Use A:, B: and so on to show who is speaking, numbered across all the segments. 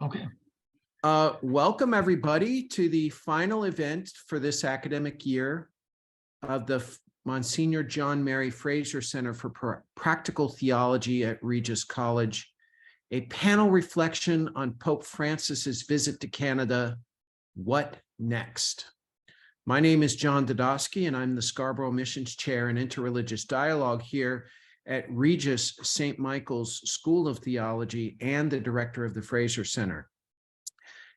A: Okay.
B: Welcome everybody to the final event for this academic year of the Msgr John Mary Fraser Centre for Practical Theology at Regis College, a panel reflection on Pope Francis's visit to Canada. What next? My name is John Dodosky, and I'm the Scarborough Missions Chair in Interreligious Dialogue here at Regis St. Michael's School of Theology and the director of the Fraser Centre.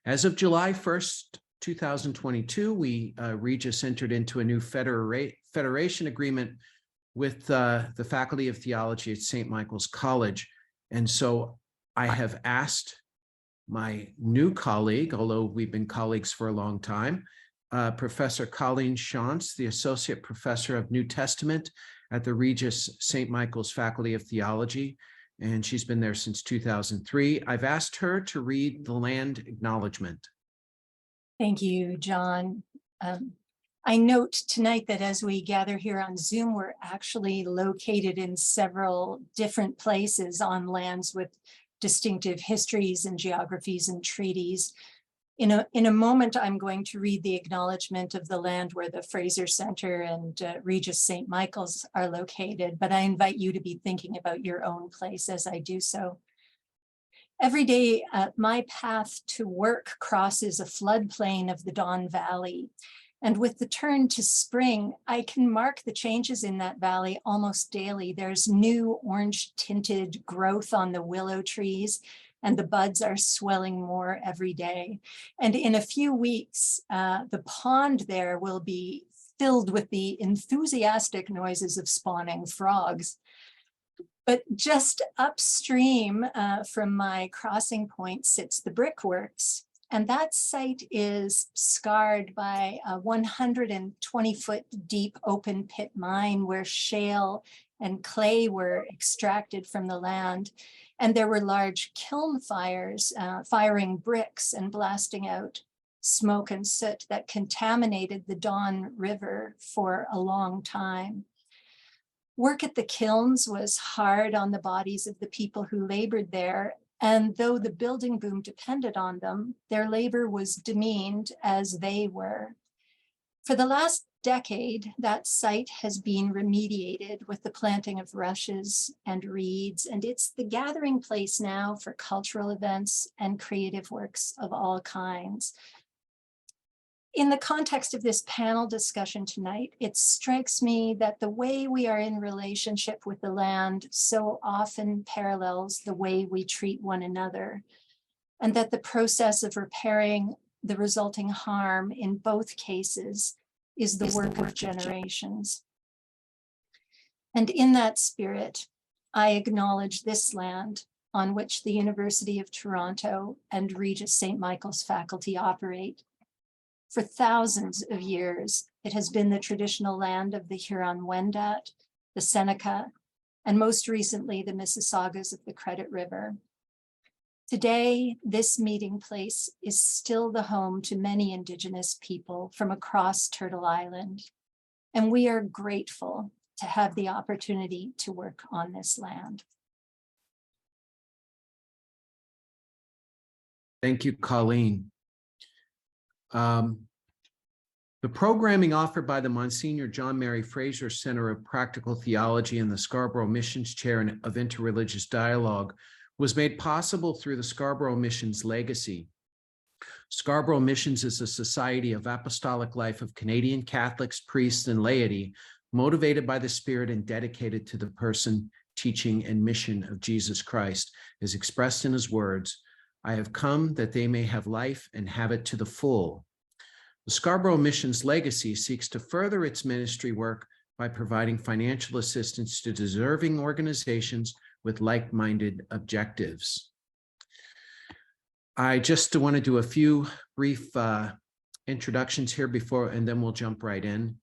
B: As of July 1st, 2022, Regis entered into a new federation agreement with the Faculty of Theology at St. Michael's College. And so I have asked my new colleague, although we've been colleagues for a long time, Professor Colleen Shantz, the Associate Professor of New Testament at the Regis St. Michael's Faculty of Theology, and she's been there since 2003. I've asked her to read the land acknowledgement.
C: Thank you, John. I note tonight that as we gather here on Zoom, we're actually located in several different places on lands with distinctive histories and geographies and treaties. In a moment, I'm going to read the acknowledgement of the land where the Fraser Centre and Regis St. Michael's are located, but I invite you to be thinking about your own place as I do so. Every day, my path to work crosses a floodplain of the Don Valley. And with the turn to spring, I can mark the changes in that valley almost daily. There's new orange-tinted growth on the willow trees, and the buds are swelling more every day. And in a few weeks, the pond there will be filled with the enthusiastic noises of spawning frogs. But just upstream from my crossing point sits the brickworks. And that site is scarred by a 120-foot deep open pit mine where shale and clay were extracted from the land. And there were large kiln fires firing bricks and blasting out smoke and soot that contaminated the Don River for a long time. Work at the kilns was hard on the bodies of the people who labored there, and though the building boom depended on them, their labor was demeaned as they were. For the last decade, that site has been remediated with the planting of rushes and reeds, and it's the gathering place now for cultural events and creative works of all kinds. In the context of this panel discussion tonight, it strikes me that the way we are in relationship with the land so often parallels the way we treat one another, and that the process of repairing the resulting harm in both cases is the work of generations. And in that spirit, I acknowledge this land on which the University of Toronto and Regis St. Michael's faculty operate. For thousands of years, it has been the traditional land of the Huron-Wendat, the Seneca, and most recently, the Mississaugas of the Credit River. Today, this meeting place is still the home to many Indigenous people from across Turtle Island, and we are grateful to have the opportunity to work on this land.
B: Thank you, Colleen. The programming offered by the Msgr John Mary Fraser Centre of Practical Theology and the Scarborough Missions Chair of Interreligious Dialogue was made possible through the Scarborough Missions legacy. Scarborough Missions is a society of apostolic life of Canadian Catholics, priests, and laity, motivated by the Spirit and dedicated to the person, teaching, and mission of Jesus Christ, as expressed in his words, "I have come that they may have life and have it to the full." The Scarborough Missions legacy seeks to further its ministry work by providing financial assistance to deserving organizations with like-minded objectives. I just want to do a few brief introductions here before, and then we'll jump right in.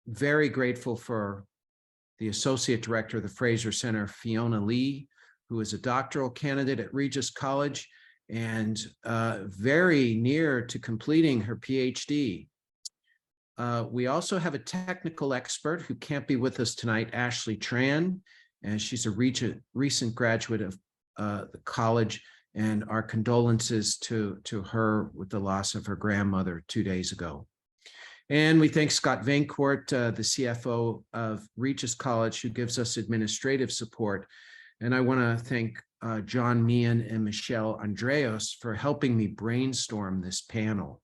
B: Very grateful for the Associate Director of the Fraser Centre, Fiona Lee, who is a doctoral candidate at Regis College and very near to completing her PhD. We also have a technical expert who can't be with us tonight, Ashley Tran, and she's a recent graduate of the college, and our condolences to her with the loss of her grandmother 2 days ago. And we thank Scott Vancourt, the CFO of Regis College, who gives us administrative support. And I want to thank John Meehan and Michel Andraos for helping me brainstorm this panel.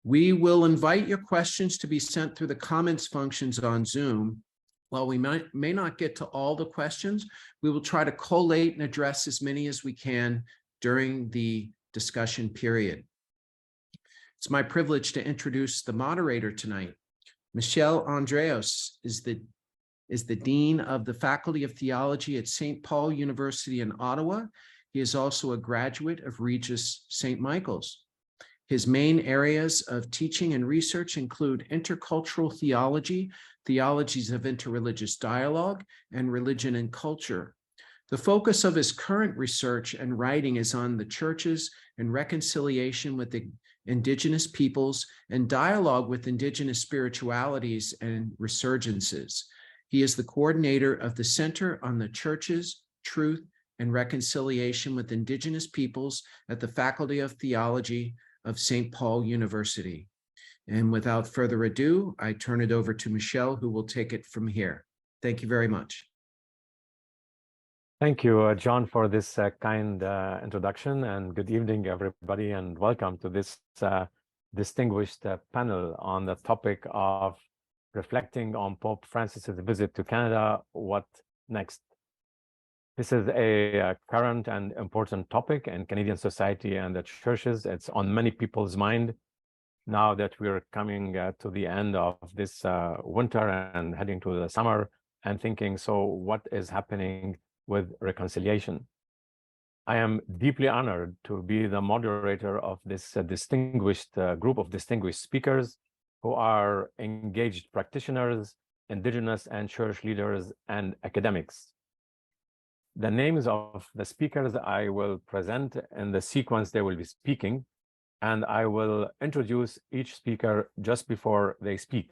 B: We will invite your questions to be sent through the comments functions on Zoom. While we may not get to all the questions, we will try to collate and address as many as we can during the discussion period. It's my privilege to introduce the moderator tonight. Michel Andraos is the Dean of the Faculty of Theology at St. Paul University in Ottawa. He is also a graduate of Regis St. Michael's. His main areas of teaching and research include intercultural theology, theologies of interreligious dialogue, and religion and culture. The focus of his current research and writing is on the churches and reconciliation with the Indigenous peoples and dialogue with Indigenous spiritualities and resurgences. He is the coordinator of the Center on the Churches, Truth, and Reconciliation with Indigenous Peoples at the Faculty of Theology of St. Paul University. And without further ado, I turn it over to Michel, who will take it from here. Thank you very much.
A: Thank you, John, for this kind introduction, and good evening, everybody, and welcome to this distinguished panel on the topic of reflecting on Pope Francis's visit to Canada, what next? This is a current and important topic in Canadian society and the churches. It's on many people's mind now that we're coming to the end of this winter and heading to the summer, and thinking, so what is happening with reconciliation? I am deeply honored to be the moderator of this distinguished group of distinguished speakers who are engaged practitioners, Indigenous and church leaders, and academics. The names of the speakers I will present in the sequence they will be speaking, and I will introduce each speaker just before they speak.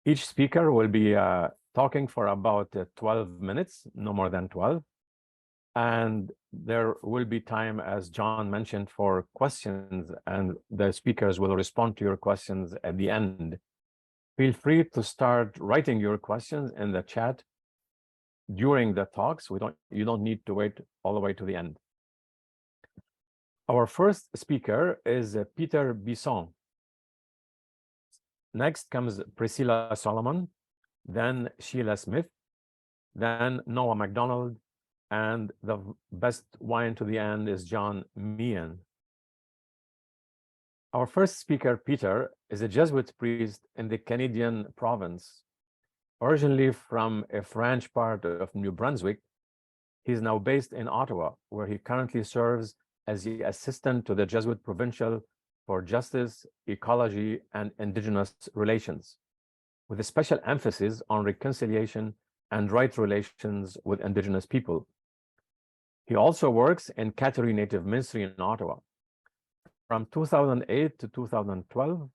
A: Each speaker will be talking for about 12 minutes, no more than 12. And there will be time, as John mentioned, for questions, and the speakers will respond to your questions at the end. Feel free to start writing your questions in the chat during the talks. You don't need to wait all the way to the end. Our first speaker is Peter Bisson. Next comes Priscilla Solomon, then Sheila Smith, then Noah MacDonald, and the best wine to the end is John Meehan. Our first speaker, Peter, is a Jesuit priest in the Canadian province. Originally from a French part of New Brunswick, he is now based in Ottawa, where he currently serves as the assistant to the Jesuit Provincial for Justice, Ecology, and Indigenous Relations, with a special emphasis on reconciliation and right relations with Indigenous people. He also works in Category Native Ministry in Ottawa. From 2008 to 2012,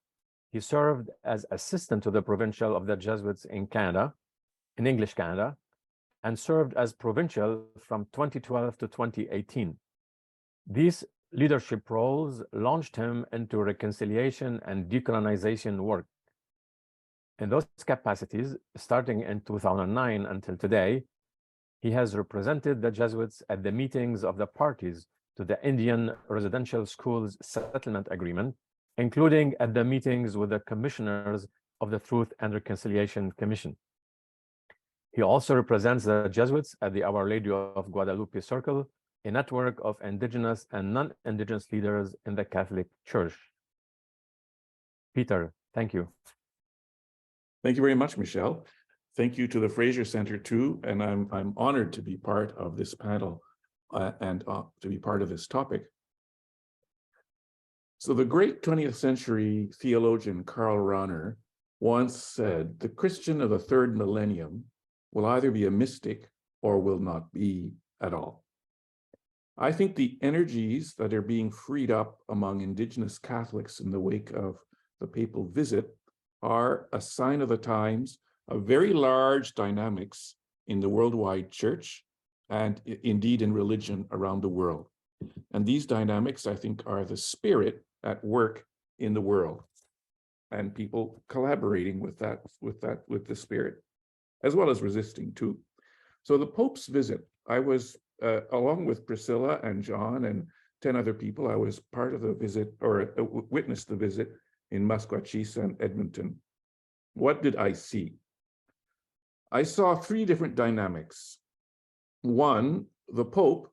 A: he served as assistant to the Provincial of the Jesuits in Canada, in English Canada, and served as provincial from 2012 to 2018. These leadership roles launched him into reconciliation and decolonization work. In those capacities, starting in 2009 until today, he has represented the Jesuits at the meetings of the parties to the Indian Residential Schools Settlement Agreement, including at the meetings with the commissioners of the Truth and Reconciliation Commission. He also represents the Jesuits at the Our Lady of Guadalupe Circle, a network of Indigenous and non-Indigenous leaders in the Catholic Church. Peter, thank you.
D: Thank you very much, Michel. Thank you to the Fraser Centre too, and I'm honored to be part of this panel and to be part of this topic. So the great 20th century theologian Karl Rahner once said, "The Christian of the third millennium will either be a mystic or will not be at all." I think the energies that are being freed up among Indigenous Catholics in the wake of the papal visit are a sign of the times of very large dynamics in the worldwide church and indeed in religion around the world. And these dynamics, I think, are the spirit at work in the world, and people collaborating with the spirit, as well as resisting too. So the Pope's visit, I was, along with Priscilla and John and 10 other people, I was part of the visit, or witnessed the visit in Msgr and Edmonton. What did I see? I saw three different dynamics. One, the Pope,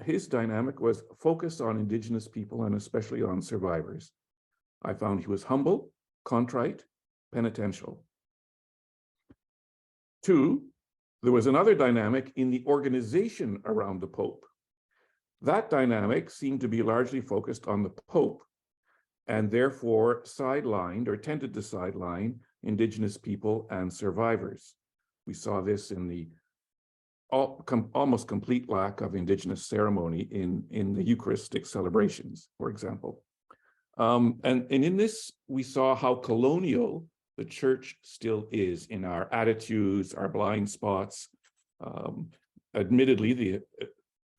D: his dynamic was focused on Indigenous people and especially on survivors. I found he was humble, contrite, penitential. Two, there was another dynamic in the organization around the Pope. That dynamic seemed to be largely focused on the Pope and therefore sidelined or tended to sideline Indigenous people and survivors. We saw this in the almost complete lack of Indigenous ceremony in the Eucharistic celebrations, for example. And in this, we saw how colonial the church still is in our attitudes, our blind spots. Admittedly, the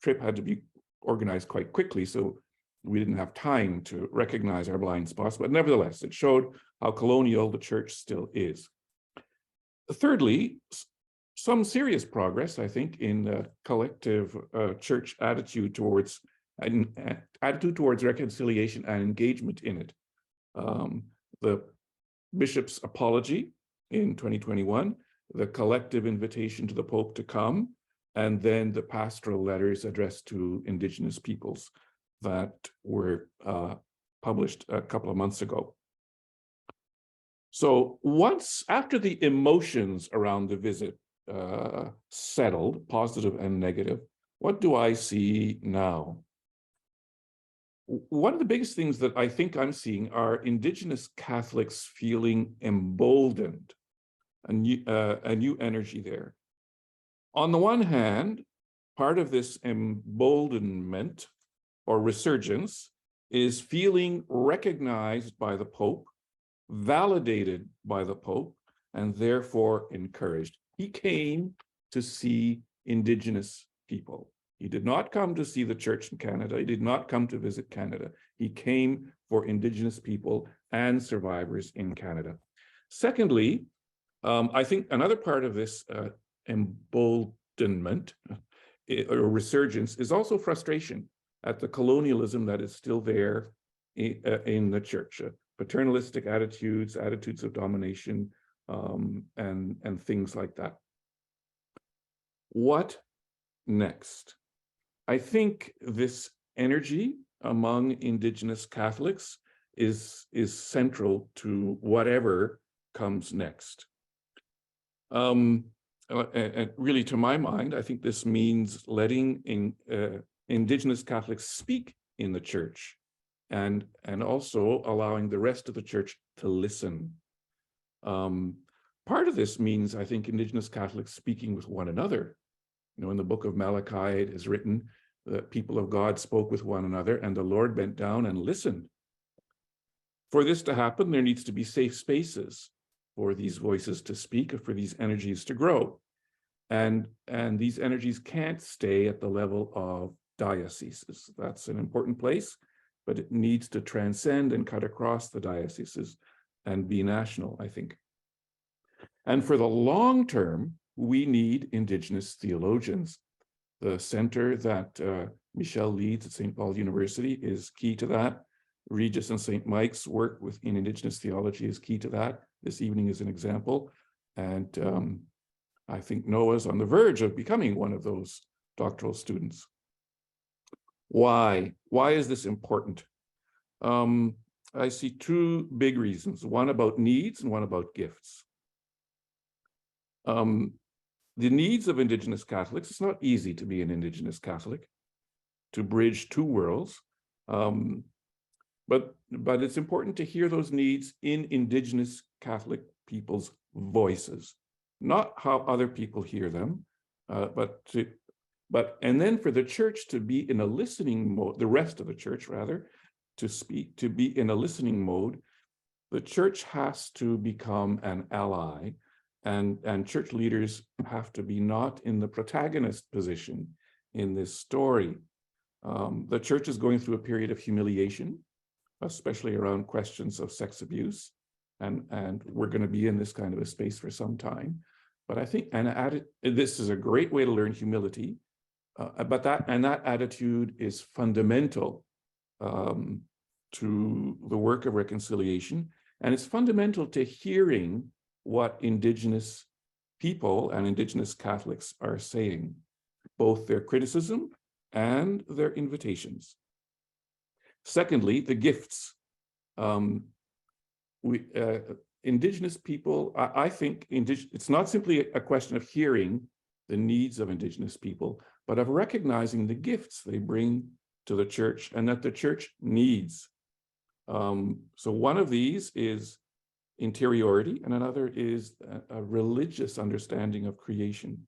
D: trip had to be organized quite quickly, so we didn't have time to recognize our blind spots, but nevertheless, it showed how colonial the church still is. Thirdly, some serious progress, I think, in the collective church attitude towards reconciliation and engagement in it. The bishop's apology in 2021, the collective invitation to the Pope to come, and then the pastoral letters addressed to Indigenous peoples that were published a couple of months ago. So after the emotions around the visit settled, positive and negative, what do I see now? One of the biggest things that I think I'm seeing are Indigenous Catholics feeling emboldened, a new energy there. On the one hand, part of this emboldenment or resurgence is feeling recognized by the Pope, validated by the Pope, and therefore encouraged. He came to see Indigenous people. He did not come to see the church in Canada. He did not come to visit Canada. He came for Indigenous people and survivors in Canada. Secondly, I think another part of this emboldenment or resurgence is also frustration at the colonialism that is still there in the church, paternalistic attitudes of domination, and things like that. What next? I think this energy among Indigenous Catholics is central to whatever comes next. And really, to my mind, I think this means letting Indigenous Catholics speak in the church, and also allowing the rest of the church to listen. Part of this means, I think, Indigenous Catholics speaking with one another. You know, in the book of Malachi, it is written, the people of God spoke with one another, and the Lord bent down and listened. For this to happen, there needs to be safe spaces for these voices to speak, for these energies to grow. And these energies can't stay at the level of dioceses. That's an important place, but it needs to transcend and cut across the dioceses and be national, I think. And for the long term, we need Indigenous theologians. The center that Michel leads at St. Paul University is key to that. Regis and St. Mike's work in Indigenous theology is key to that. This evening is an example. And I think Noah's on the verge of becoming one of those doctoral students. Why? Why is this important? I see two big reasons, one about needs and one about gifts. The needs of Indigenous Catholics, it's not easy to be an Indigenous Catholic, to bridge two worlds, but it's important to hear those needs in Indigenous Catholic people's voices, not how other people hear them, and then for the church to be in a listening mode, the rest of the church rather, to be in a listening mode, the church has to become an ally and church leaders have to be not in the protagonist position in this story. The church is going through a period of humiliation, especially around questions of sex abuse. And we're going to be in this kind of a space for some time. But I think, this is a great way to learn humility, but that attitude is fundamental to the work of reconciliation. And it's fundamental to hearing what Indigenous people and Indigenous Catholics are saying, both their criticism and their invitations. Secondly, the gifts. Indigenous people, I think it's not simply a question of hearing the needs of Indigenous people, but of recognizing the gifts they bring to the church and that the church needs. So one of these is interiority, and another is a religious understanding of creation.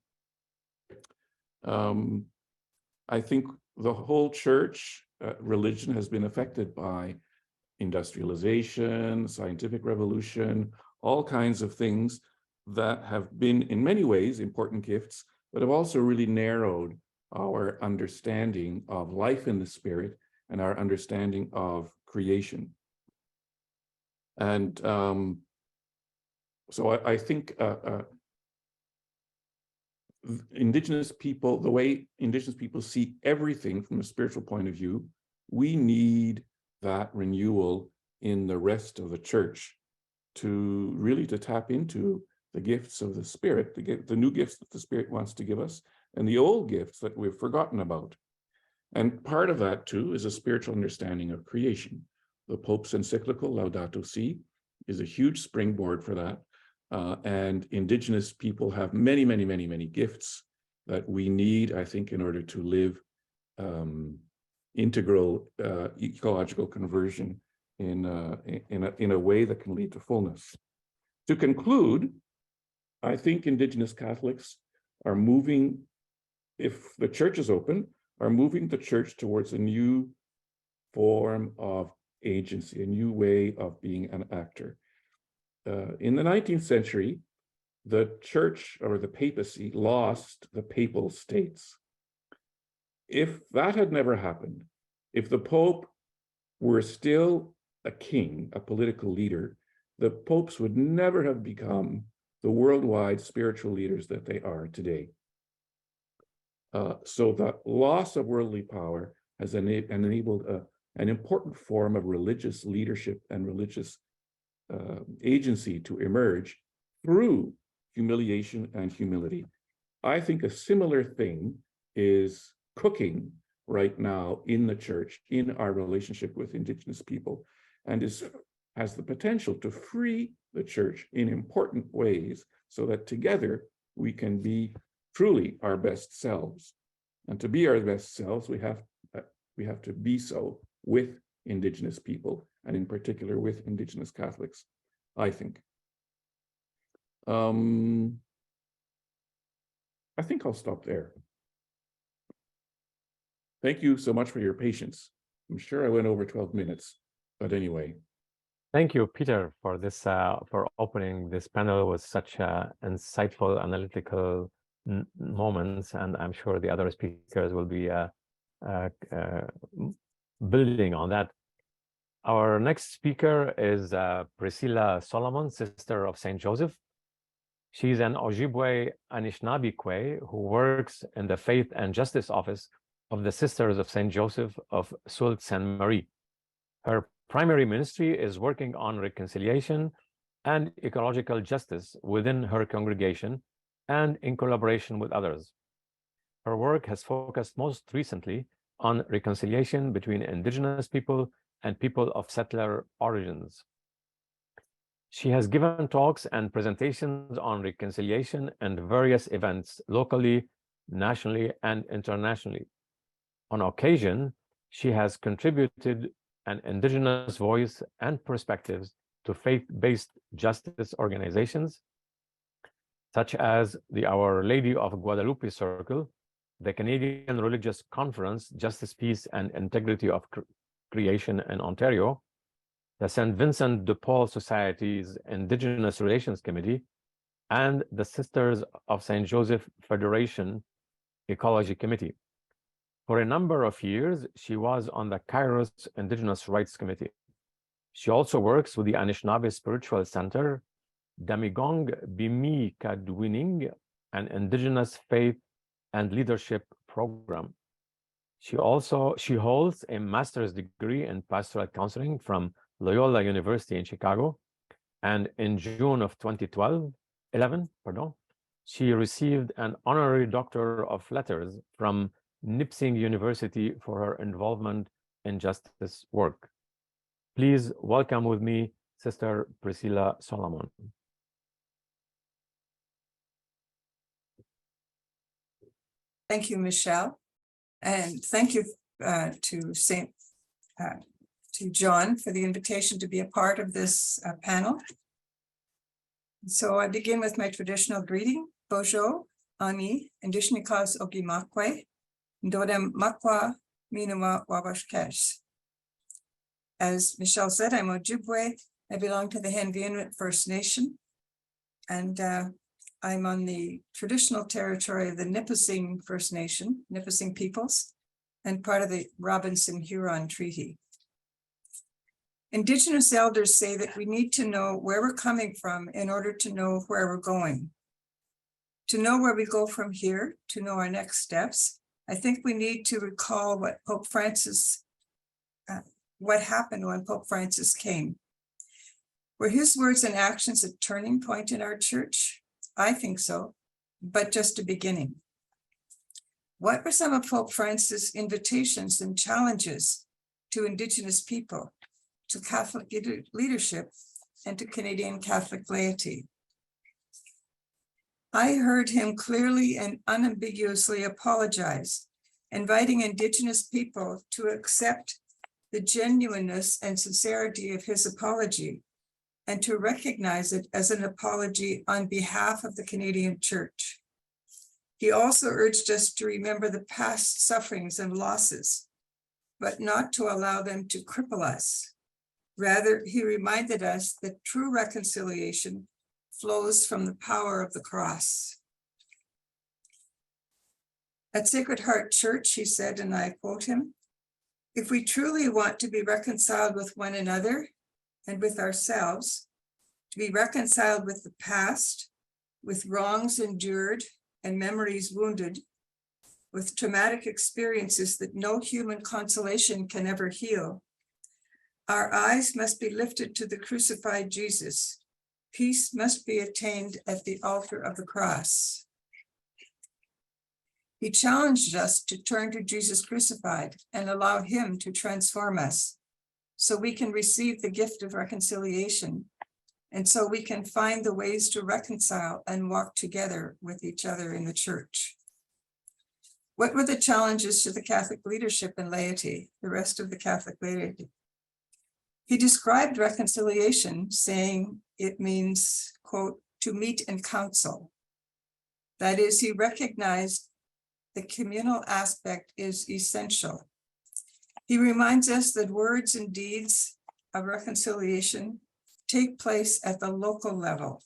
D: I think the whole church religion has been affected by industrialization, scientific revolution, all kinds of things that have been in many ways important gifts, but have also really narrowed our understanding of life in the spirit and our understanding of creation. And so I think Indigenous people, the way Indigenous people see everything from a spiritual point of view, we need that renewal in the rest of the church to really to tap into the gifts of the Spirit, the new gifts that the Spirit wants to give us, and the old gifts that we've forgotten about. And part of that too is a spiritual understanding of creation. The Pope's encyclical Laudato Si is a huge springboard for that. And Indigenous people have many, many, many, many gifts that we need, I think, in order to live integral ecological conversion in a way that can lead to fullness. To conclude, I think Indigenous Catholics are moving, if the church is open, are moving the church towards a new form of agency, a new way of being an actor. In the 19th century, the church or the papacy lost the papal states. If that had never happened, if the Pope were still a king, a political leader, the popes would never have become the worldwide spiritual leaders that they are today. So the loss of worldly power has enabled an important form of religious leadership and religious agency to emerge through humiliation and humility. I think a similar thing is cooking right now in the church, in our relationship with Indigenous people, and has the potential to free the church in important ways so that together we can be truly our best selves. And to be our best selves, we have to be so with Indigenous people, and in particular with Indigenous Catholics, I think. I think I'll stop there. Thank you so much for your patience. I'm sure I went over 12 minutes, but anyway.
A: Thank you, Peter, for this for opening this panel with such insightful, analytical moments, and I'm sure the other speakers will be building on that. Our next speaker is Priscilla Solomon, sister of Saint Joseph. She's an Ojibway Anishinaabekwe who works in the Faith and Justice Office of the Sisters of Saint Joseph of Sault Ste. Marie. Her primary ministry is working on reconciliation and ecological justice within her congregation and in collaboration with others. Her work has focused most recently on reconciliation between Indigenous people and people of settler origins. She has given talks and presentations on reconciliation and various events locally, nationally, and internationally. On occasion, she has contributed an Indigenous voice and perspectives to faith-based justice organizations, such as the Our Lady of Guadalupe Circle, the Canadian Religious Conference, Justice, Peace, and Integrity of Creation in Ontario, the St. Vincent de Paul Society's Indigenous Relations Committee, and the Sisters of St. Joseph Federation Ecology Committee. For a number of years, she was on the Kairos Indigenous Rights Committee. She also works with the Anishinaabe Spiritual Center, Damigong Bimi Kadwining, an Indigenous Faith and Leadership Program. She holds a master's degree in pastoral counseling from Loyola University in Chicago, and in June of 2011, she received an honorary Doctor of Letters from Nipissing University for her involvement in justice work. Please welcome with me Sister Priscilla Solomon.
E: Thank you, Michel, and thank you to John for the invitation to be a part of this panel. So I begin with my traditional greeting. Bonjour, Ani, Indishnikas Ogimakwe, Ndodem Makwa Minuma Wabashkesh. As Michel said, I'm Ojibway. I belong to the Henvianwit First Nation, and I'm on the traditional territory of the Nipissing First Nation, Nipissing peoples, and part of the Robinson-Huron Treaty. Indigenous elders say that we need to know where we're coming from in order to know where we're going. To know where we go from here, to know our next steps, I think we need to recall what Pope Francis, what happened when Pope Francis came. Were his words and actions a turning point in our church? I think so, but just a beginning. What were some of Pope Francis' invitations and challenges to Indigenous people, to Catholic leadership, and to Canadian Catholic laity? I heard him clearly and unambiguously apologize, inviting Indigenous people to accept the genuineness and sincerity of his apology, and to recognize it as an apology on behalf of the Canadian Church. He also urged us to remember the past sufferings and losses, but not to allow them to cripple us. Rather, he reminded us that true reconciliation flows from the power of the cross. At Sacred Heart Church, he said, and I quote him, "If we truly want to be reconciled with one another and with ourselves, to be reconciled with the past, with wrongs endured and memories wounded, with traumatic experiences that no human consolation can ever heal, our eyes must be lifted to the crucified Jesus. Peace must be attained at the altar of the cross." He challenged us to turn to Jesus crucified and allow him to transform us so we can receive the gift of reconciliation, and so we can find the ways to reconcile and walk together with each other in the church. What were the challenges to the Catholic leadership and laity, the rest of the Catholic laity? He described reconciliation, saying it means, quote, to meet and counsel. That is, he recognized the communal aspect is essential. He reminds us that words and deeds of reconciliation take place at the local level.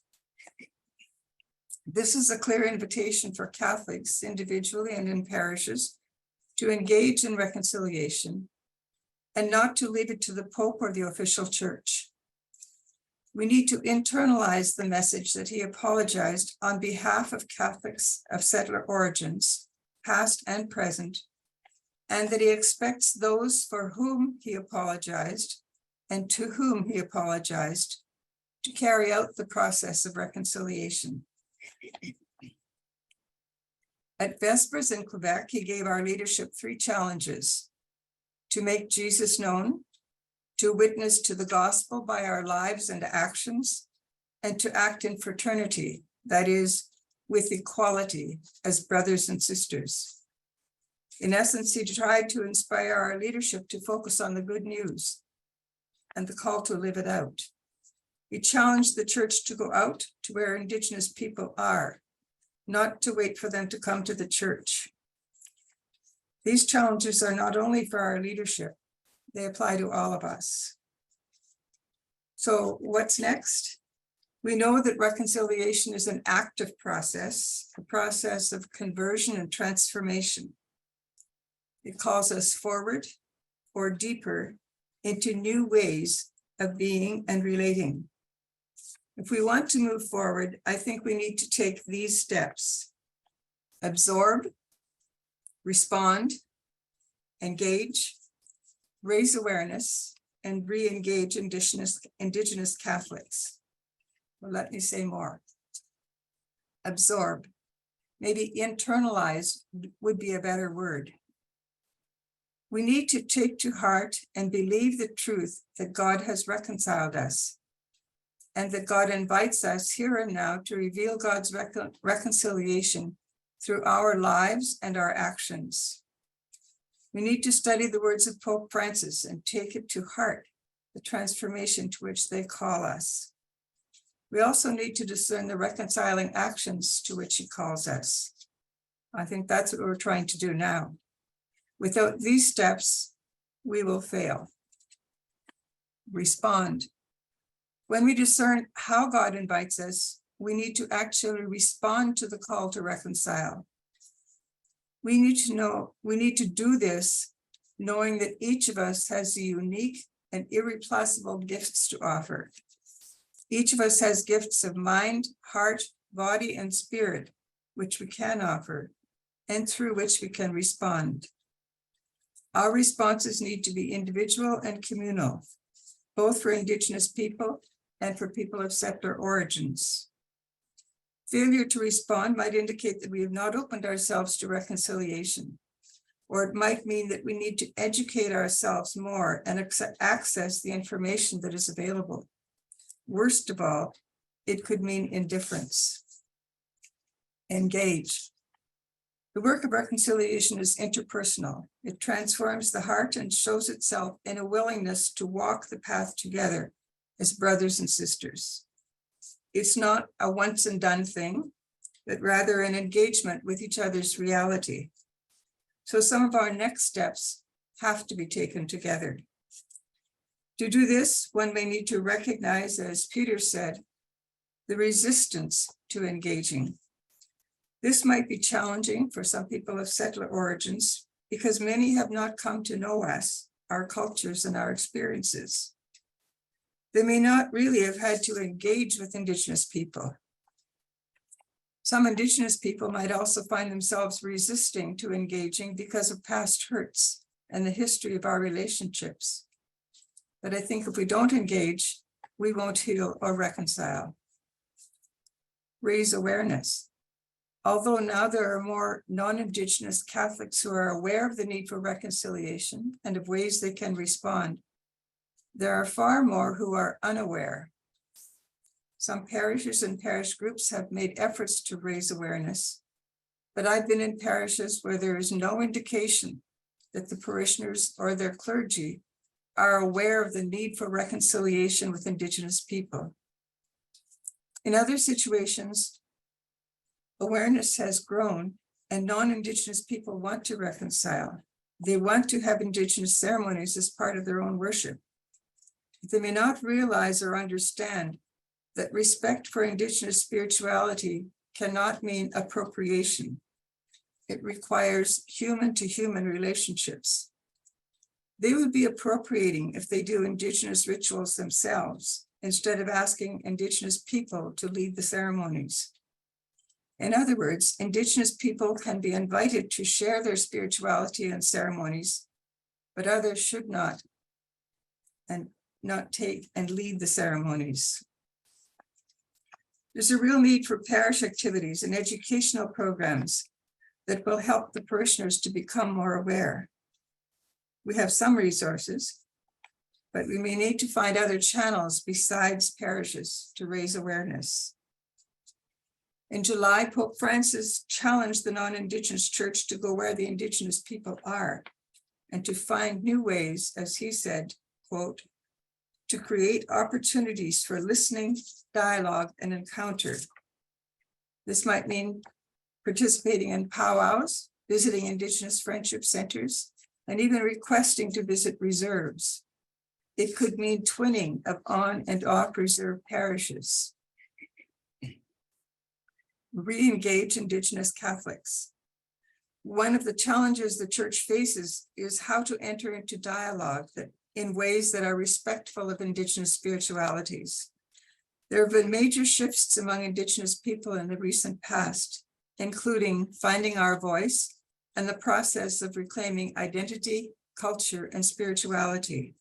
E: This is a clear invitation for Catholics individually and in parishes to engage in reconciliation and not to leave it to the Pope or the official church. We need to internalize the message that he apologized on behalf of Catholics of settler origins, past and present, and that he expects those for whom he apologized and to whom he apologized to carry out the process of reconciliation. At Vespers in Quebec, he gave our leadership 3 challenges: to make Jesus known, to witness to the gospel by our lives and actions, and to act in fraternity, that is, with equality as brothers and sisters. In essence, he tried to inspire our leadership to focus on the good news and the call to live it out. He challenged the church to go out to where Indigenous people are, not to wait for them to come to the church. These challenges are not only for our leadership, they apply to all of us. So what's next? We know that reconciliation is an active process, a process of conversion and transformation. It calls us forward or deeper into new ways of being and relating. If we want to move forward, I think we need to take these steps: absorb, respond, engage, raise awareness, and re-engage Indigenous Catholics. Well, let me say more. Absorb, maybe internalize would be a better word. We need to take to heart and believe the truth that God has reconciled us, and that God invites us here and now to reveal God's reconciliation through our lives and our actions. We need to study the words of Pope Francis and take it to heart, the transformation to which they call us. We also need to discern the reconciling actions to which he calls us. I think that's what we're trying to do now. Without these steps, we will fail. Respond. When we discern how God invites us, we need to actually respond to the call to reconcile. We need to do this knowing that each of us has the unique and irreplaceable gifts to offer. Each of us has gifts of mind, heart, body, and spirit, which we can offer, and through which we can respond. Our responses need to be individual and communal, both for Indigenous people and for people of settler origins. Failure to respond might indicate that we have not opened ourselves to reconciliation, or it might mean that we need to educate ourselves more and access the information that is available. Worst of all, it could mean indifference. Engage. The work of reconciliation is interpersonal. It transforms the heart and shows itself in a willingness to walk the path together as brothers and sisters. It's not a once and done thing, but rather an engagement with each other's reality. So some of our next steps have to be taken together. To do this, one may need to recognize, as Peter said, the resistance to engaging. This might be challenging for some people of settler origins because many have not come to know us, our cultures, and our experiences. They may not really have had to engage with Indigenous people. Some Indigenous people might also find themselves resisting to engaging because of past hurts and the history of our relationships. But I think if we don't engage, we won't heal or reconcile. Raise awareness. Although now there are more non-Indigenous Catholics who are aware of the need for reconciliation and of ways they can respond, there are far more who are unaware. Some parishes and parish groups have made efforts to raise awareness, but I've been in parishes where there is no indication that the parishioners or their clergy are aware of the need for reconciliation with Indigenous people. In other situations, awareness has grown and non-Indigenous people want to reconcile. They want to have Indigenous ceremonies as part of their own worship. But they may not realize or understand that respect for Indigenous spirituality cannot mean appropriation. It requires human-to-human relationships. They would be appropriating if they do Indigenous rituals themselves, instead of asking Indigenous people to lead the ceremonies. In other words, Indigenous people can be invited to share their spirituality and ceremonies, but others should not take and lead the ceremonies. There's a real need for parish activities and educational programs that will help the parishioners to become more aware. We have some resources, but we may need to find other channels besides parishes to raise awareness. In July, Pope Francis challenged the non-Indigenous church to go where the Indigenous people are and to find new ways, as he said, quote, to create opportunities for listening, dialogue, and encounter. This might mean participating in powwows, visiting Indigenous friendship centers, and even requesting to visit reserves. It could mean twinning of on and off reserve parishes. re-engage Indigenous Catholics. One of the challenges the Church faces is how to enter into dialogue in ways that are respectful of Indigenous spiritualities. There have been major shifts among Indigenous people in the recent past, including finding our voice and the process of reclaiming identity, culture, and spirituality.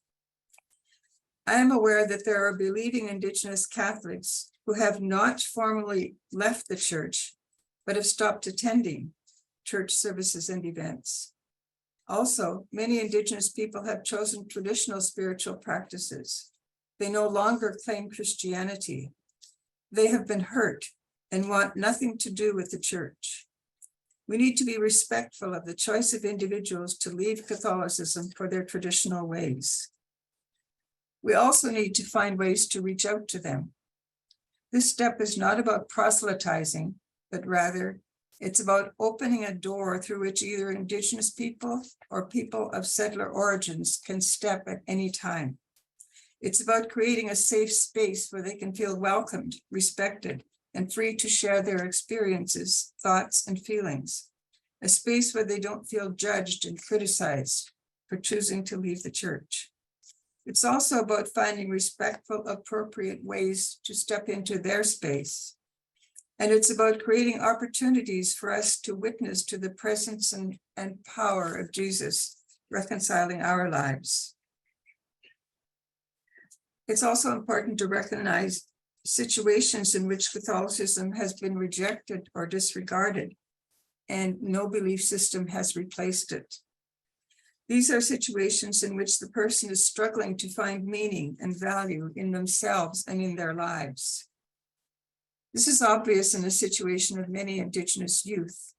E: I am aware that there are believing Indigenous Catholics who have not formally left the Church, but have stopped attending church services and events. Also, many Indigenous people have chosen traditional spiritual practices. They no longer claim Christianity. They have been hurt and want nothing to do with the Church. We need to be respectful of the choice of individuals to leave Catholicism for their traditional ways. We also need to find ways to reach out to them. This step is not about proselytizing, but rather it's about opening a door through which either Indigenous people or people of settler origins can step at any time. It's about creating a safe space where they can feel welcomed, respected, and free to share their experiences, thoughts, and feelings. A space where they don't feel judged and criticized for choosing to leave the Church. It's also about finding respectful, appropriate ways to step into their space. And it's about creating opportunities for us to witness to the presence and power of Jesus reconciling our lives. It's also important to recognize situations in which Catholicism has been rejected or disregarded, and no belief system has replaced it. These are situations in which the person is struggling to find meaning and value in themselves and in their lives. This is obvious in the situation of many Indigenous youth.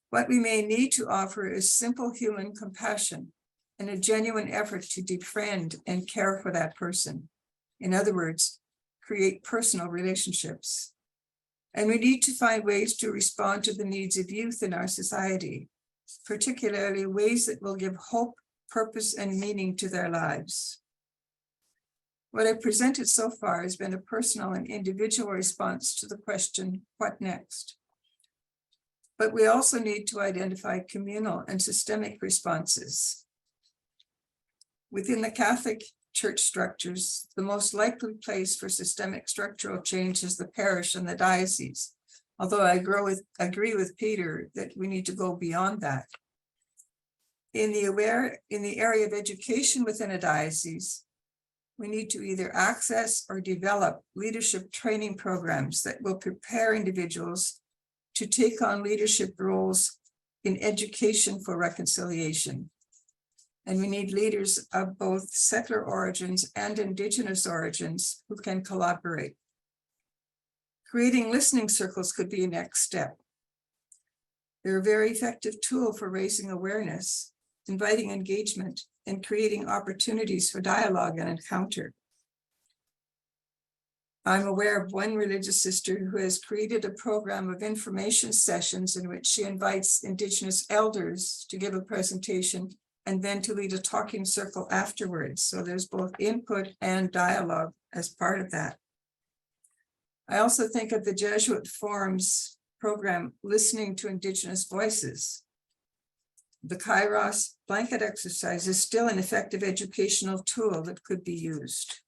E: What we may need to offer is simple human compassion and a genuine effort to befriend and care for that person. In other words, create personal relationships. And we need to find ways to respond to the needs of youth in our society, particularly ways that will give hope, purpose, and meaning to their lives. What I've presented so far has been a personal and individual response to the question, what next? But we also need to identify communal and systemic responses. Within the Catholic Church structures, the most likely place for systemic structural change is the parish and the diocese, although I agree with Peter that we need to go beyond that. In the area of education within a diocese, we need to either access or develop leadership training programs that will prepare individuals to take on leadership roles in education for reconciliation. And we need leaders of both settler origins and Indigenous origins who can collaborate. Creating listening circles could be a next step. They're a very effective tool for raising awareness, inviting engagement, and creating opportunities for dialogue and encounter. I'm aware of one religious sister who has created a program of information sessions in which she invites Indigenous elders to give a presentation and then to lead a talking circle afterwards. So there's both input and dialogue as part of that. I also think of the Jesuit Forum's program, Listening to Indigenous Voices. The Kairos blanket exercise is still an effective educational tool that could be used.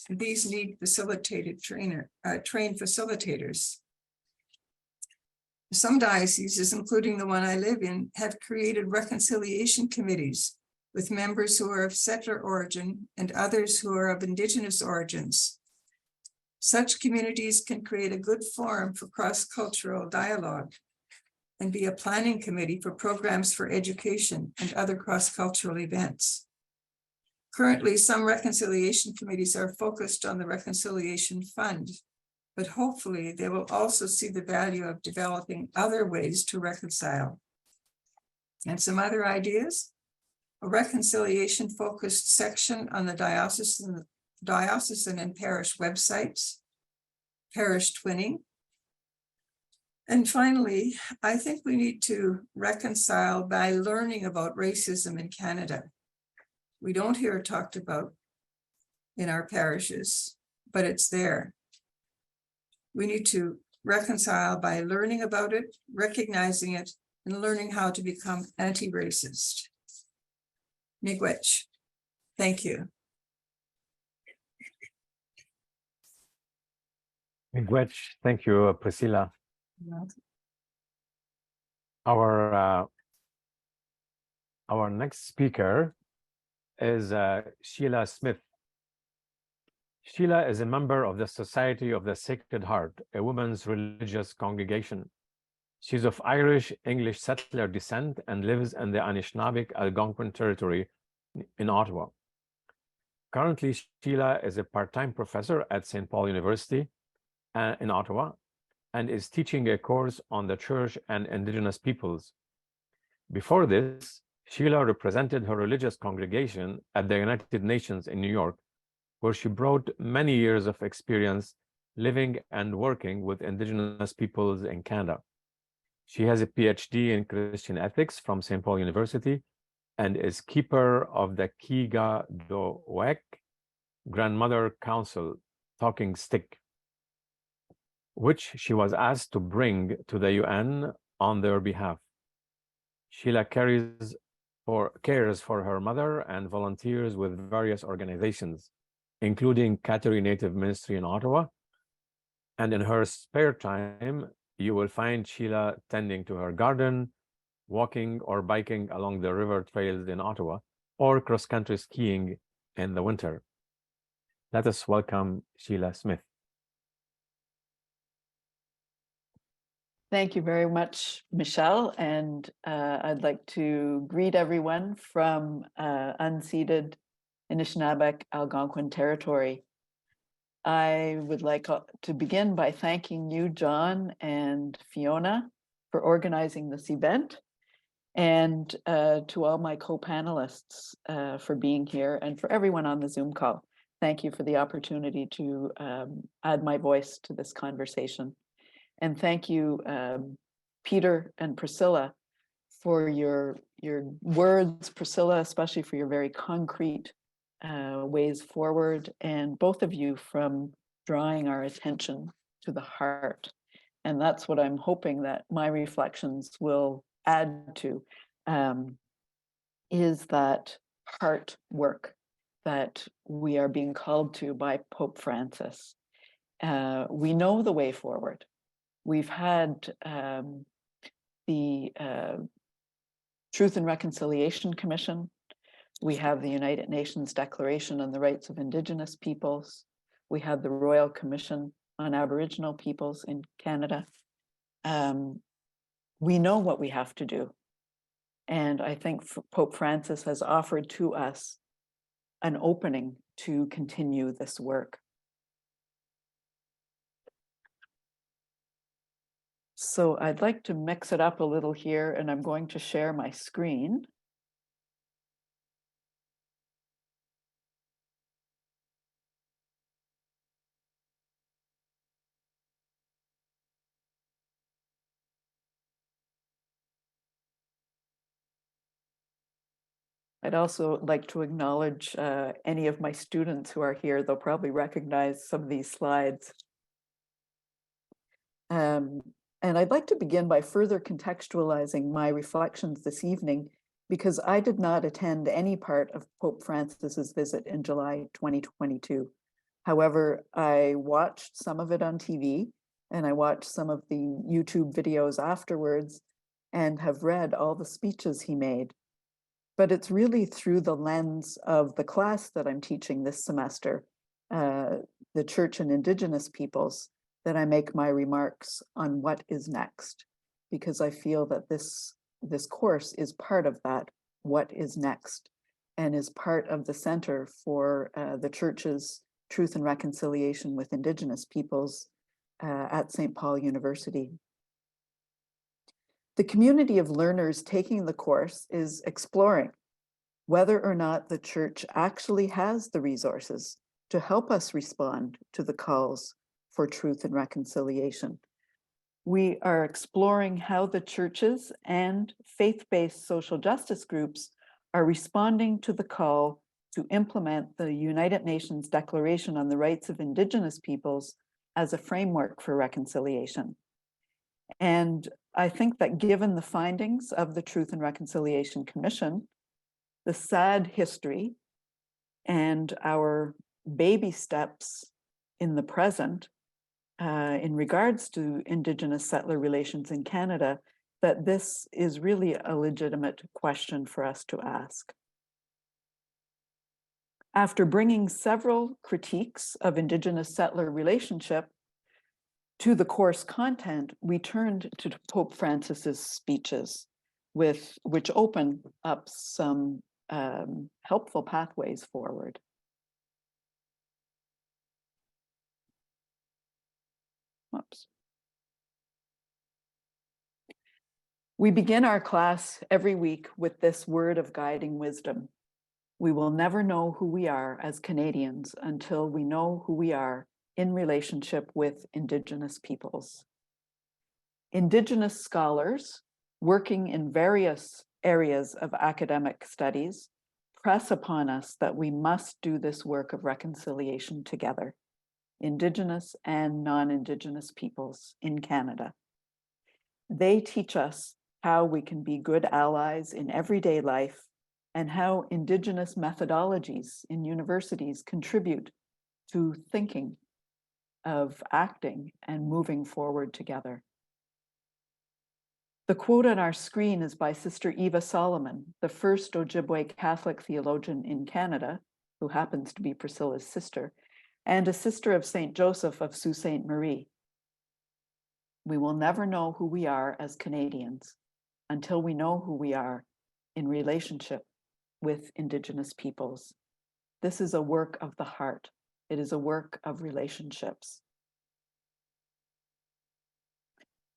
E: These need trained facilitators. Some dioceses, including the one I live in, have created reconciliation committees with members who are of settler origin and others who are of Indigenous origins. Such communities can create a good forum for cross-cultural dialogue and be a planning committee for programs for education and other cross-cultural events. Currently, some reconciliation committees are focused on the Reconciliation Fund, but hopefully they will also see the value of developing other ways to reconcile. And some other ideas: a reconciliation-focused section on the diocesan and parish websites, parish twinning. And finally, I think we need to reconcile by learning about racism in Canada. We don't hear it talked about in our parishes, but it's there. We need to reconcile by learning about it, recognizing it, and learning how to become anti-racist. Miigwech. Thank you.
A: Miigwech. Thank you, Priscilla. Our next speaker is Sheila Smith. Sheila is a member of the Society of the Sacred Heart, a women's religious congregation. She's of Irish English settler descent and lives in the Anishinaabeg Algonquin territory in Ottawa. Currently, Sheila is a part-time professor at St. Paul University in Ottawa and is teaching a course on the Church and Indigenous peoples. Before this, Sheila represented her religious congregation at the United Nations in New York, where she brought many years of experience living and working with Indigenous peoples in Canada. She has a PhD in Christian ethics from St. Paul University and is keeper of the Kiga Doek Grandmother Council talking stick, which she was asked to bring to the UN on their behalf. Sheila cares for her mother and volunteers with various organizations, including Kateri Native Ministry in Ottawa. And in her spare time, you will find Sheila tending to her garden, walking or biking along the river trails in Ottawa, or cross-country skiing in the winter. Let us welcome Sheila Smith.
F: Thank you very much, Michel, and I'd like to greet everyone from unceded Anishinaabeg Algonquin territory. I would like to begin by thanking you, John and Fiona, for organizing this event, and to all my co-panelists for being here, and for everyone on the Zoom call. Thank you for the opportunity to add my voice to this conversation. And thank you, Peter and Priscilla, for your words, Priscilla, especially for your very concrete ways forward, and both of you from drawing our attention to the heart. And that's what I'm hoping that my reflections will add to, is that heart work that we are being called to by Pope Francis. We know the way forward. We've had the Truth and Reconciliation Commission. We have the United Nations Declaration on the Rights of Indigenous Peoples. We have the Royal Commission on Aboriginal Peoples in Canada. We know what we have to do. And I think Pope Francis has offered to us an opening to continue this work. So I'd like to mix it up a little here, and I'm going to share my screen. I'd also like to acknowledge any of my students who are here. They'll probably recognize some of these slides. And I'd like to begin by further contextualizing my reflections this evening, because I did not attend any part of Pope Francis's visit in July 2022. However, I watched some of it on TV, and I watched some of the YouTube videos afterwards, and have read all the speeches he made. But it's really through the lens of the class that I'm teaching this semester, the Church and Indigenous Peoples, that I make my remarks on what is next, because I feel that this course is part of that, what is next, and is part of the Center for the Church's Truth and Reconciliation with Indigenous Peoples at St. Paul University. The community of learners taking the course is exploring whether or not the Church actually has the resources to help us respond to the calls for truth and reconciliation. We are exploring how the churches and faith-based social justice groups are responding to the call to implement the United Nations Declaration on the Rights of Indigenous Peoples as a framework for reconciliation. And I think that given the findings of the Truth and Reconciliation Commission, the sad history, and our baby steps in the present in regards to Indigenous settler relations in Canada, that this is really a legitimate question for us to ask. After bringing several critiques of Indigenous settler relationship to the course content, we turned to Pope Francis's speeches, which open up some helpful pathways forward. Oops. We begin our class every week with this word of guiding wisdom. We will never know who we are as Canadians until we know who we are in relationship with Indigenous peoples. Indigenous scholars working in various areas of academic studies press upon us that we must do this work of reconciliation together, Indigenous and non-Indigenous peoples in Canada. They teach us how we can be good allies in everyday life and how Indigenous methodologies in universities contribute to thinking of acting and moving forward together. The quote on our screen is by Sister Eva Solomon, the first Ojibway Catholic theologian in Canada, who happens to be Priscilla's sister, and a sister of St. Joseph of Sault Ste. Marie. We will never know who we are as Canadians until we know who we are in relationship with Indigenous peoples. This is a work of the heart. It is a work of relationships.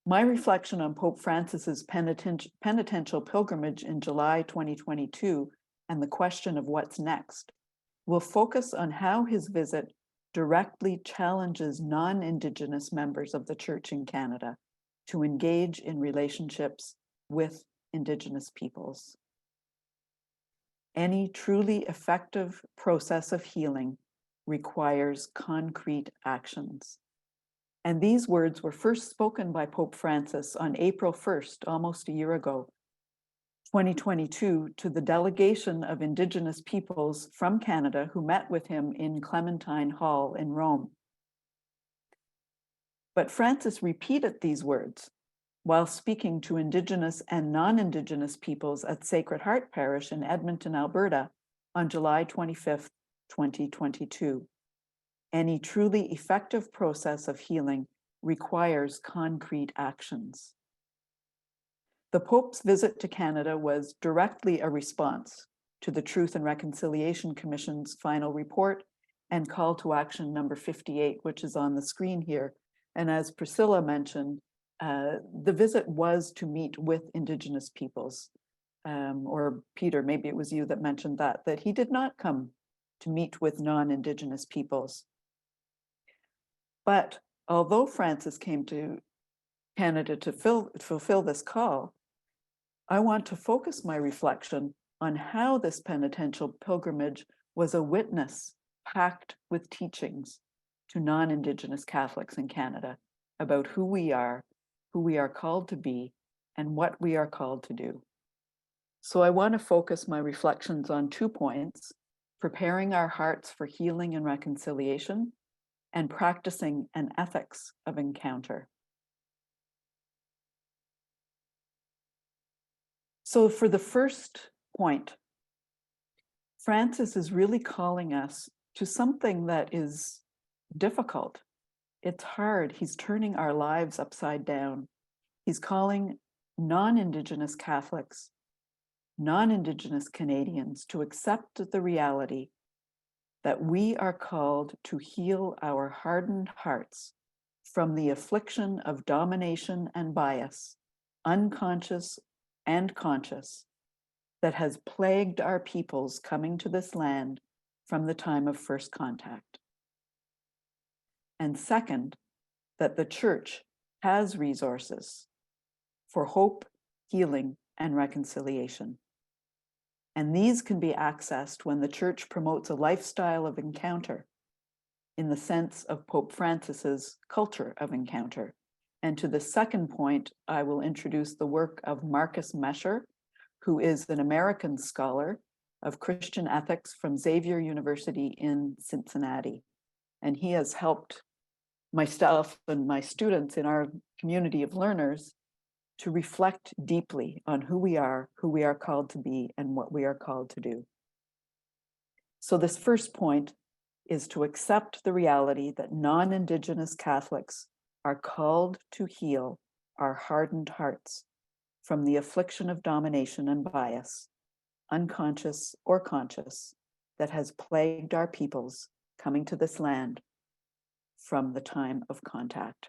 F: My reflection on Pope Francis's penitential pilgrimage in July 2022 and the question of what's next will focus on how his visit directly challenges non-Indigenous members of the Church in Canada to engage in relationships with Indigenous peoples. Any truly effective process of healing requires concrete actions. And these words were first spoken by Pope Francis on April 1st, almost a year ago, 2022, to the delegation of Indigenous peoples from Canada who met with him in Clementine Hall in Rome. But Francis repeated these words while speaking to Indigenous and non-Indigenous peoples at Sacred Heart Parish in Edmonton, Alberta on July 25th, 2022. Any truly effective process of healing requires concrete actions. The Pope's visit to Canada was directly a response to the Truth and Reconciliation Commission's final report and call to action number 58, which is on the screen here. And as Priscilla mentioned, the visit was to meet with Indigenous peoples. Or Peter, maybe it was you that mentioned that he did not come to meet with non-Indigenous peoples. But although Francis came to Canada to fulfill this call, I want to focus my reflection on how this penitential pilgrimage was a witness packed with teachings to non-Indigenous Catholics in Canada about who we are called to be, and what we are called to do. So I want to focus my reflections on 2 points: preparing our hearts for healing and reconciliation, and practicing an ethics of encounter. So for the first point, Francis is really calling us to something that is difficult. It's hard. He's turning our lives upside down. He's calling non-Indigenous Catholics, non-Indigenous Canadians to accept the reality that we are called to heal our hardened hearts from the affliction of domination and bias, unconscious and conscious, that has plagued our peoples coming to this land from the time of first contact. And second, that the Church has resources for hope, healing, and reconciliation. And these can be accessed when the Church promotes a lifestyle of encounter in the sense of Pope Francis's culture of encounter. And to the second point, I will introduce the work of Marcus Mesher, who is an American scholar of Christian ethics from Xavier University in Cincinnati. And he has helped myself and my students in our community of learners to reflect deeply on who we are called to be, and what we are called to do. So this first point is to accept the reality that non-Indigenous Catholics are called to heal our hardened hearts from the affliction of domination and bias, unconscious or conscious, that has plagued our peoples coming to this land from the time of contact.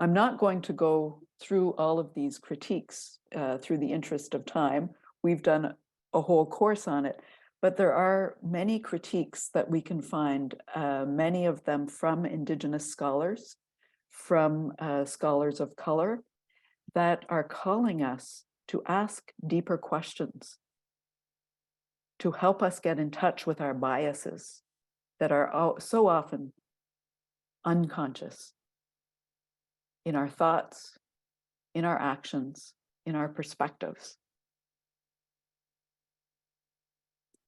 F: I'm not going to go through all of these critiques through the interest of time. We've done a whole course on it, but there are many critiques that we can find, many of them from Indigenous scholars, from scholars of color, that are calling us to ask deeper questions, to help us get in touch with our biases that are so often unconscious in our thoughts, in our actions, in our perspectives.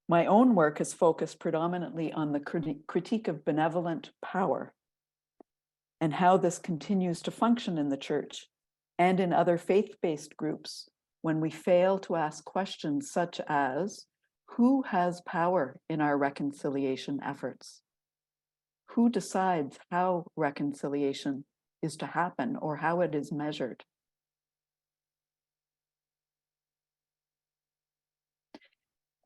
F: My own work is focused predominantly on the critique of benevolent power and how this continues to function in the church and in other faith-based groups when we fail to ask questions such as, who has power in our reconciliation efforts? Who decides how reconciliation is to happen or how it is measured?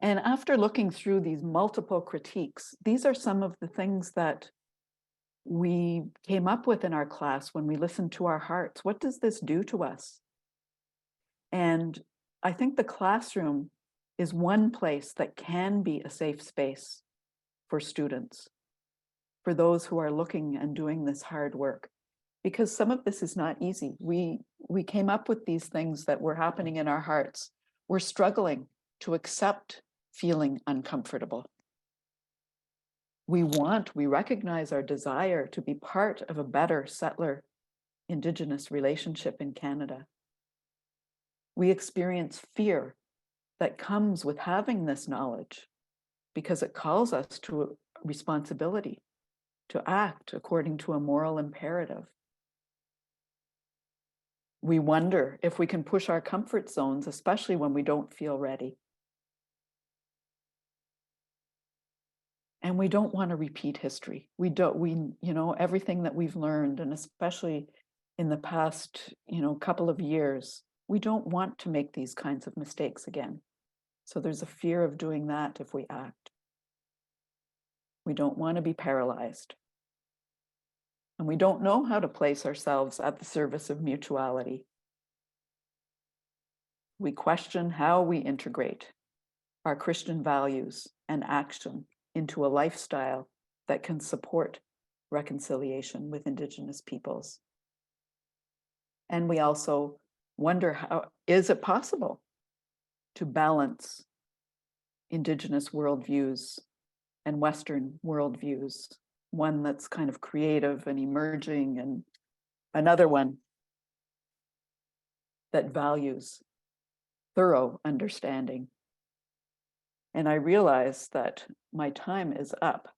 F: And after looking through these multiple critiques, these are some of the things that we came up with in our class when we listened to our hearts. What does this do to us? And I think the classroom is one place that can be a safe space for students, for those who are looking and doing this hard work, because some of this is not easy. We came up with these things that were happening in our hearts. We're struggling to accept feeling uncomfortable. We recognize our desire to be part of a better settler Indigenous relationship in Canada. We experience fear that comes with having this knowledge because it calls us to a responsibility to act according to a moral imperative. We wonder if we can push our comfort zones, especially when we don't feel ready. And we don't want to repeat history. Everything that we've learned, and especially in the past, couple of years, we don't want to make these kinds of mistakes again. So there's a fear of doing that if we act. We don't want to be paralyzed. And we don't know how to place ourselves at the service of mutuality. We question how we integrate our Christian values and action into a lifestyle that can support reconciliation with Indigenous peoples. And we also wonder, is it possible to balance Indigenous worldviews and Western worldviews, one that's kind of creative and emerging, and another one that values thorough understanding? And I realize that my time is up.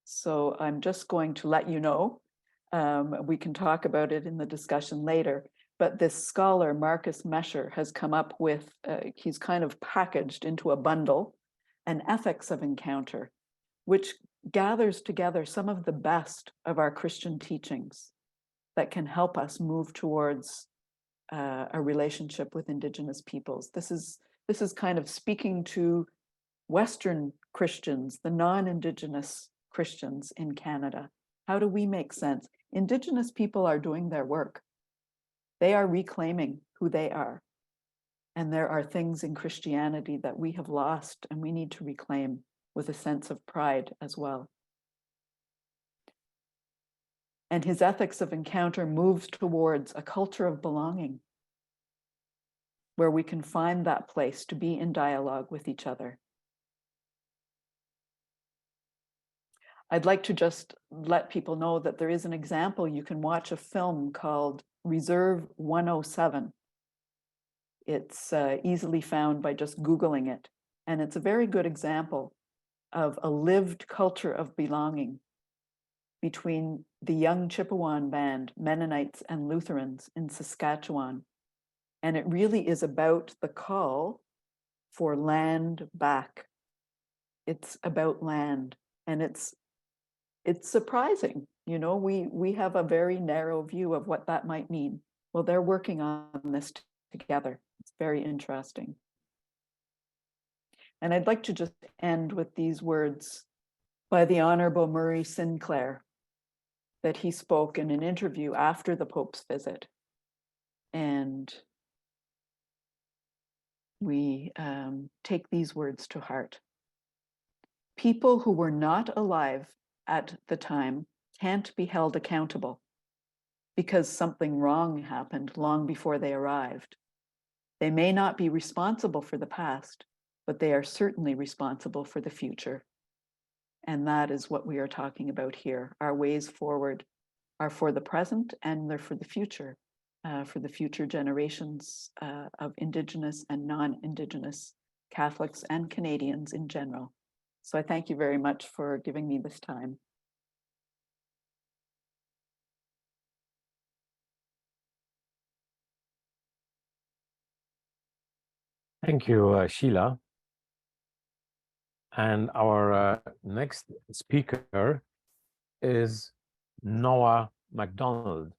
F: So I'm just going to let you know, we can talk about it in the discussion later, but this scholar, Marcus Mesher, has come up with, he's kind of packaged into a bundle, an ethics of encounter, which gathers together some of the best of our Christian teachings that can help us move towards a relationship with Indigenous peoples. This is kind of speaking to Western Christians, the non-Indigenous Christians in Canada. How do we make sense? Indigenous people are doing their work. They are reclaiming who they are. And there are things in Christianity that we have lost and we need to reclaim with a sense of pride as well. And his ethics of encounter moves towards a culture of belonging, where we can find that place to be in dialogue with each other. I'd like to just let people know that there is an example. You can watch a film called Reserve 107. It's easily found by just Googling it. And it's a very good example of a lived culture of belonging between the young Chippewan band, Mennonites and Lutherans in Saskatchewan. And it really is about the call for land back. It's about land, and it's surprising. You know, we have a very narrow view of what that might mean. Well, they're working on this together. It's very interesting. And I'd like to just end with these words by the Honorable Murray Sinclair that he spoke in an interview after the Pope's visit. And we take these words to heart. People who were not alive at the time can't be held accountable because something wrong happened long before they arrived. They may not be responsible for the past, but they are certainly responsible for the future. And that is what we are talking about here. Our ways forward are for the present and they're for the future generations of Indigenous and non-Indigenous Catholics and Canadians in general. So I thank you very much for giving me this time.
A: Thank you, Sheila. And our next speaker is Noah MacDonald.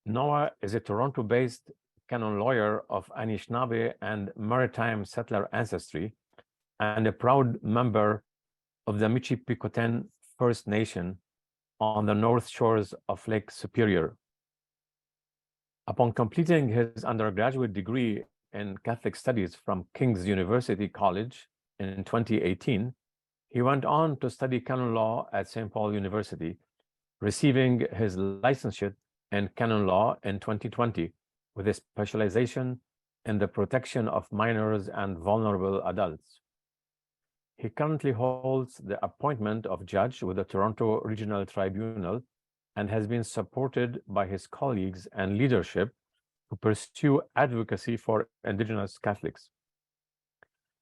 A: Noah is a Toronto-based canon lawyer of Anishinaabe and maritime settler ancestry, and a proud member of the Michipicoten First Nation on the north shores of Lake Superior. Upon completing his undergraduate degree in Catholic Studies from King's University College in 2018, he went on to study canon law at St. Paul University, receiving his licentiate in canon law in 2020 with a specialization in the protection of minors and vulnerable adults. He currently holds the appointment of judge with the Toronto Regional Tribunal and has been supported by his colleagues and leadership to pursue advocacy for Indigenous Catholics.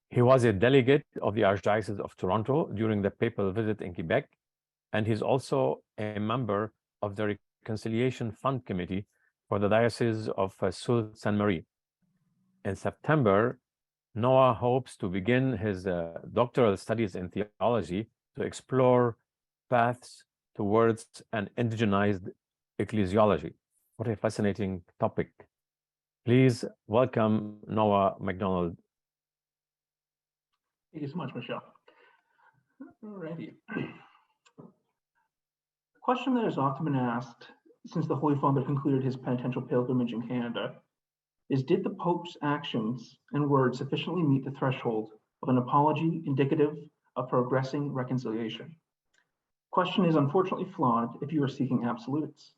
A: He was a delegate of the Archdiocese of Toronto during the papal visit in Quebec, and he's also a member of the Reconciliation Fund Committee for the Diocese of Sault Ste. Marie. In September, Noah hopes to begin his doctoral studies in theology to explore paths towards an indigenized ecclesiology. What a fascinating topic. Please welcome Noah MacDonald.
G: Thank you so much, Michelle. Alrighty. The question that has often been asked since the Holy Father concluded his penitential pilgrimage in Canada is, did the Pope's actions and words sufficiently meet the threshold of an apology indicative of progressing reconciliation? The question is unfortunately flawed if you are seeking absolutes,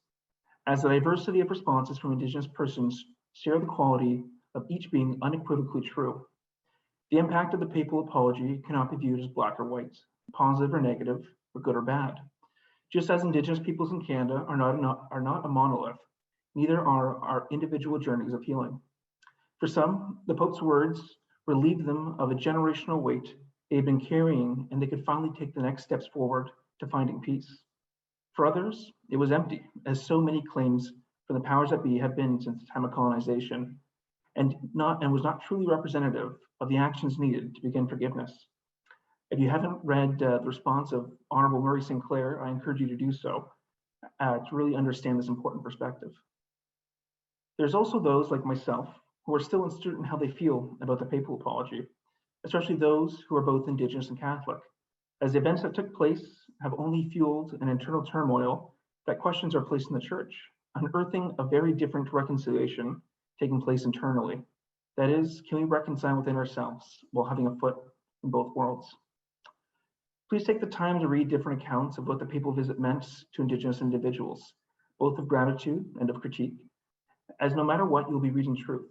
G: as the diversity of responses from Indigenous persons share the quality of each being unequivocally true. The impact of the papal apology cannot be viewed as black or white, positive or negative, or good or bad. Just as Indigenous peoples in Canada are not a monolith, neither are our individual journeys of healing. For some, the Pope's words relieved them of a generational weight they had been carrying, and they could finally take the next steps forward to finding peace. For others, it was empty, as so many claims from the powers that be have been since the time of colonization, and was not truly representative of the actions needed to begin forgiveness. If you haven't read the response of Honorable Murray Sinclair, I encourage you to do so to really understand this important perspective. There's also those like myself who are still uncertain how they feel about the papal apology, especially those who are both Indigenous and Catholic, as the events that took place have only fueled an internal turmoil that questions are placed in the Church, unearthing a very different reconciliation taking place internally. That is, can we reconcile within ourselves while having a foot in both worlds? Please take the time to read different accounts of what the papal visit meant to Indigenous individuals, both of gratitude and of critique, as no matter what, you'll be reading truth.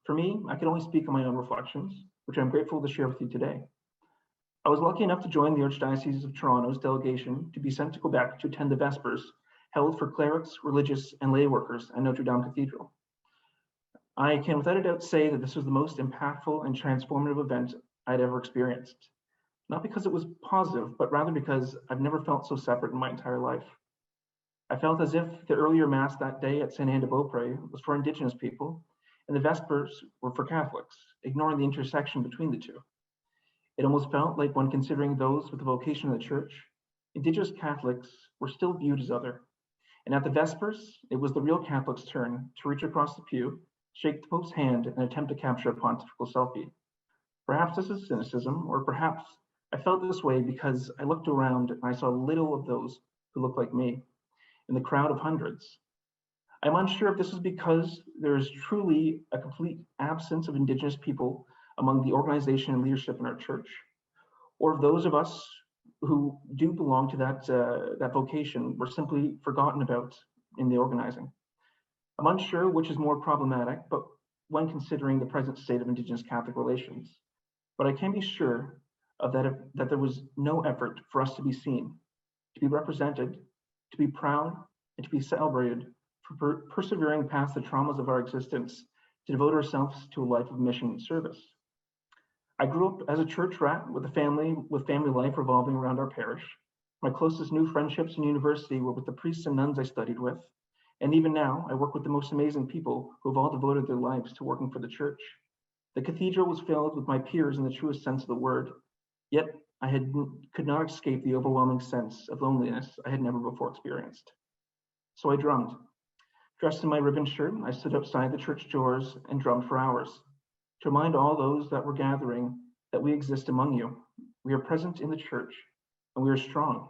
G: For me, I can only speak on my own reflections, which I'm grateful to share with you today. I was lucky enough to join the Archdiocese of Toronto's delegation to be sent to Quebec to attend the Vespers held for clerics, religious, and lay workers at Notre Dame Cathedral. I can without a doubt say that this was the most impactful and transformative event I'd ever experienced. Not because it was positive, but rather because I've never felt so separate in my entire life. I felt as if the earlier Mass that day at Saint Anne de Beaupré was for Indigenous people, and the Vespers were for Catholics, ignoring the intersection between the two. It almost felt like when considering those with the vocation of the Church, Indigenous Catholics were still viewed as other. And at the Vespers, it was the real Catholics' turn to reach across the pew, shake the Pope's hand, and attempt to capture a pontifical selfie. Perhaps this is cynicism, or perhaps I felt this way because I looked around and I saw little of those who looked like me in the crowd of hundreds. I'm unsure if this is because there is truly a complete absence of Indigenous people among the organization and leadership in our church, or if those of us who do belong to that vocation were simply forgotten about in the organizing. I'm unsure which is more problematic, but when considering the present state of Indigenous Catholic relations. But I can be sure of that there was no effort for us to be seen, to be represented, to be proud, and to be celebrated for persevering past the traumas of our existence to devote ourselves to a life of mission and service. I grew up as a church rat with family life revolving around our parish. My closest new friendships in university were with the priests and nuns I studied with. And even now, I work with the most amazing people who have all devoted their lives to working for the church. The cathedral was filled with my peers in the truest sense of the word, yet I could not escape the overwhelming sense of loneliness I had never before experienced. So I drummed. Dressed in my ribbon shirt, I stood outside the church doors and drummed for hours to remind all those that were gathering that we exist among you. We are present in the church and we are strong.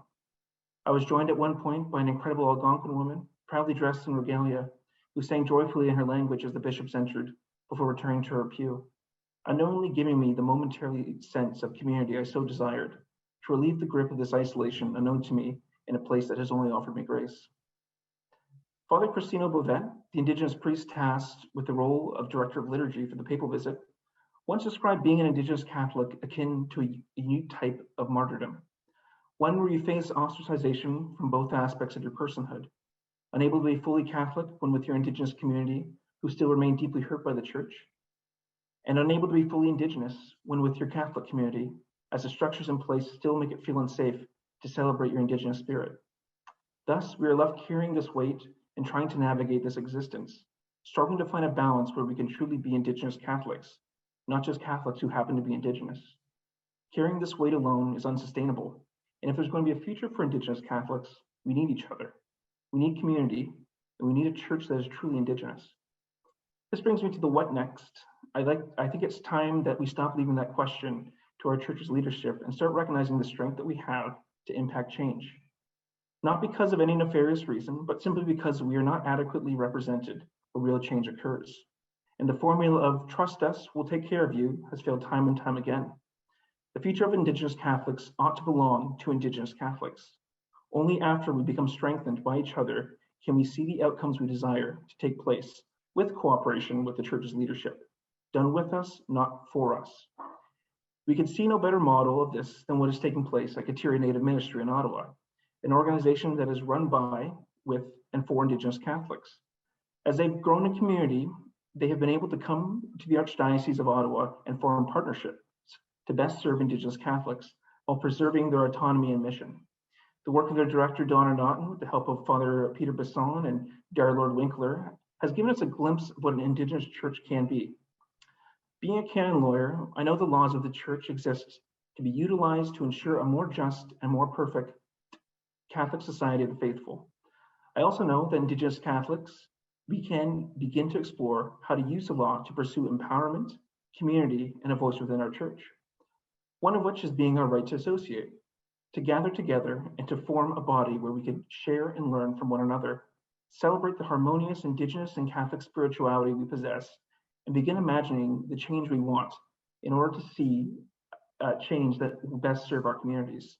G: I was joined at one point by an incredible Algonquin woman, proudly dressed in regalia, who sang joyfully in her language as the bishops entered before returning to her pew, unknowingly giving me the momentary sense of community I so desired, to relieve the grip of this isolation unknown to me in a place that has only offered me grace. Father Cristino Bovet, the Indigenous priest tasked with the role of director of liturgy for the papal visit, once described being an Indigenous Catholic akin to a unique type of martyrdom, one where you face ostracization from both aspects of your personhood, unable to be fully Catholic when with your Indigenous community who still remain deeply hurt by the church, and unable to be fully Indigenous when with your Catholic community, as the structures in place still make it feel unsafe to celebrate your Indigenous spirit. Thus, we are left carrying this weight and trying to navigate this existence, struggling to find a balance where we can truly be Indigenous Catholics, not just Catholics who happen to be Indigenous. Carrying this weight alone is unsustainable, and if there's going to be a future for Indigenous Catholics, we need each other. We need community, and we need a church that is truly Indigenous. This brings me to the what next. I think it's time that we stop leaving that question to our church's leadership and start recognizing the strength that we have to impact change. Not because of any nefarious reason, but simply because we are not adequately represented where real change occurs. And the formula of trust us, we'll take care of you has failed time and time again. The future of Indigenous Catholics ought to belong to Indigenous Catholics. Only after we become strengthened by each other can we see the outcomes we desire to take place with cooperation with the church's leadership, done with us, not for us. We can see no better model of this than what is taking place at Katyria Native Ministry in Ottawa, an organization that is run by, with, and for Indigenous Catholics. As they've grown in community, they have been able to come to the Archdiocese of Ottawa and form partnerships to best serve Indigenous Catholics while preserving their autonomy and mission. The work of their director, Donna Naughton, with the help of Father Peter Bisson and Dara Lord Winkler, has given us a glimpse of what an Indigenous church can be. Being a canon lawyer, I know the laws of the church exist to be utilized to ensure a more just and more perfect Catholic society of the faithful. I also know that Indigenous Catholics, we can begin to explore how to use the law to pursue empowerment, community, and a voice within our church. One of which is being our right to associate, to gather together and to form a body where we can share and learn from one another, celebrate the harmonious Indigenous and Catholic spirituality we possess, and begin imagining the change we want in order to see change that will best serve our communities,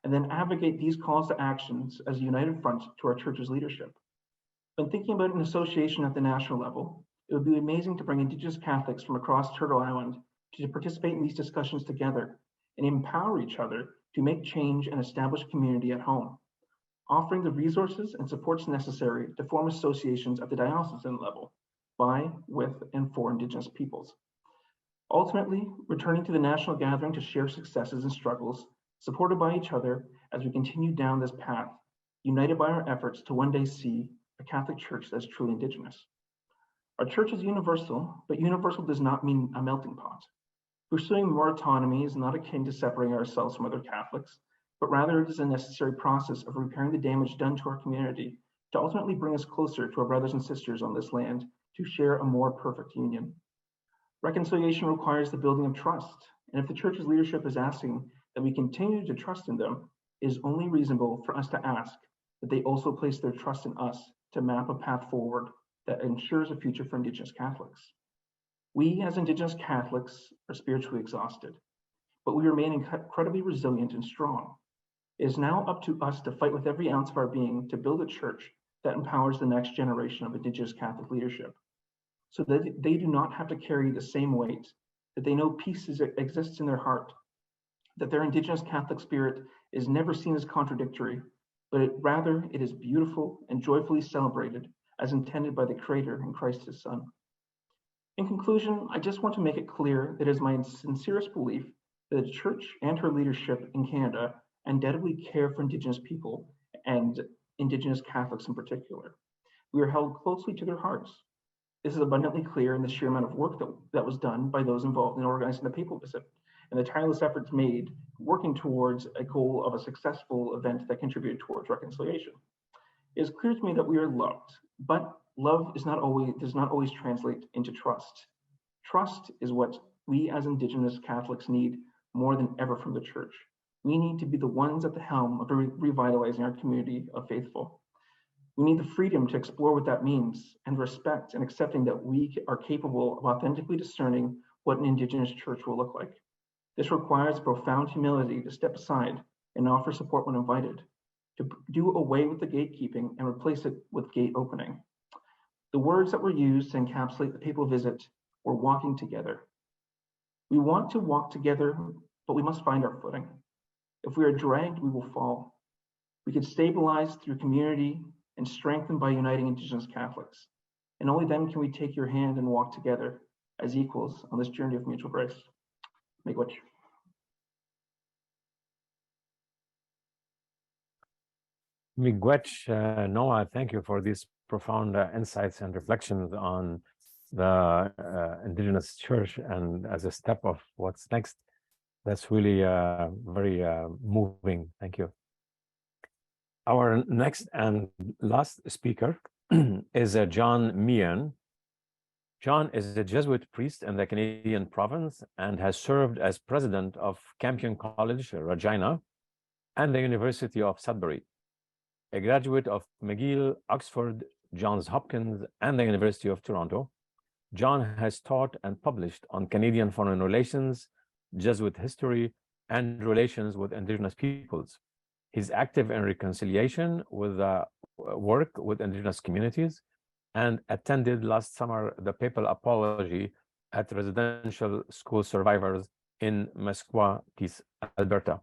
G: and then advocate these calls to actions as a united front to our church's leadership. When thinking about an association at the national level, It would be amazing to bring Indigenous Catholics from across Turtle Island to participate in these discussions together and empower each other to make change and establish community at home, offering the resources and supports necessary to form associations at the diocesan level by, with, and for Indigenous peoples. Ultimately, returning to the national gathering to share successes and struggles, supported by each other as we continue down this path, united by our efforts to one day see a Catholic Church that's truly Indigenous. Our church is universal, but universal does not mean a melting pot. Pursuing more autonomy is not akin to separating ourselves from other Catholics, but rather it is a necessary process of repairing the damage done to our community to ultimately bring us closer to our brothers and sisters on this land to share a more perfect union. Reconciliation requires the building of trust, and if the church's leadership is asking that we continue to trust in them, it is only reasonable for us to ask that they also place their trust in us to map a path forward that ensures a future for Indigenous Catholics. We as Indigenous Catholics are spiritually exhausted, but we remain incredibly resilient and strong. It is now up to us to fight with every ounce of our being to build a church that empowers the next generation of Indigenous Catholic leadership, so that they do not have to carry the same weight, that they know peace exists in their heart, that their Indigenous Catholic spirit is never seen as contradictory, but rather it is beautiful and joyfully celebrated as intended by the Creator in Christ His Son. In conclusion, I just want to make it clear that it is my sincerest belief that the Church and her leadership in Canada undoubtedly care for Indigenous people and Indigenous Catholics in particular. We are held closely to their hearts. This is abundantly clear in the sheer amount of work that was done by those involved in organizing the papal visit and the tireless efforts made working towards a goal of a successful event that contributed towards reconciliation. It is clear to me that we are loved, but love does not always translate into trust. Trust is what we as Indigenous Catholics need more than ever from the Church. We need to be the ones at the helm of revitalizing our community of faithful. We need the freedom to explore what that means and respect and accepting that we are capable of authentically discerning what an Indigenous church will look like. This requires profound humility to step aside and offer support when invited, to do away with the gatekeeping and replace it with gate opening. The words that were used to encapsulate the papal visit were walking together. We want to walk together, but we must find our footing. If we are dragged, we will fall. We can stabilize through community and strengthen by uniting Indigenous Catholics. And only then can we take your hand and walk together as equals on this journey of mutual grace. Miigwech.
A: Miigwech, Noah, thank you for these profound insights and reflections on the Indigenous Church and as a step of what's next. That's really very moving. Thank you. Our next and last speaker is John Meehan. John is a Jesuit priest in the Canadian province and has served as president of Campion College, Regina, and the University of Sudbury. A graduate of McGill, Oxford, Johns Hopkins, and the University of Toronto, John has taught and published on Canadian foreign relations, Jesuit history, and relations with Indigenous peoples. He's active in reconciliation with work with Indigenous communities and attended last summer the papal apology at residential school survivors in Michipicoten, Alberta.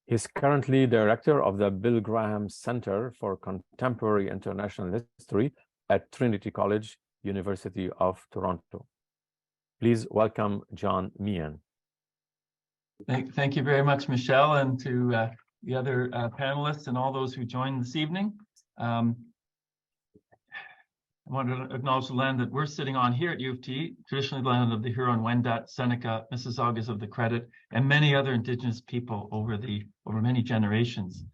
A: He's currently director of the Bill Graham Centre for Contemporary International History at Trinity College, University of Toronto. Please welcome John Meehan.
H: Thank you very much, Michel, and to the other panelists and all those who joined this evening. I want to acknowledge the land that we're sitting on here at U of T, traditionally the land of the Huron-Wendat, Seneca, Mississaugas of the Credit, and many other Indigenous people over many generations.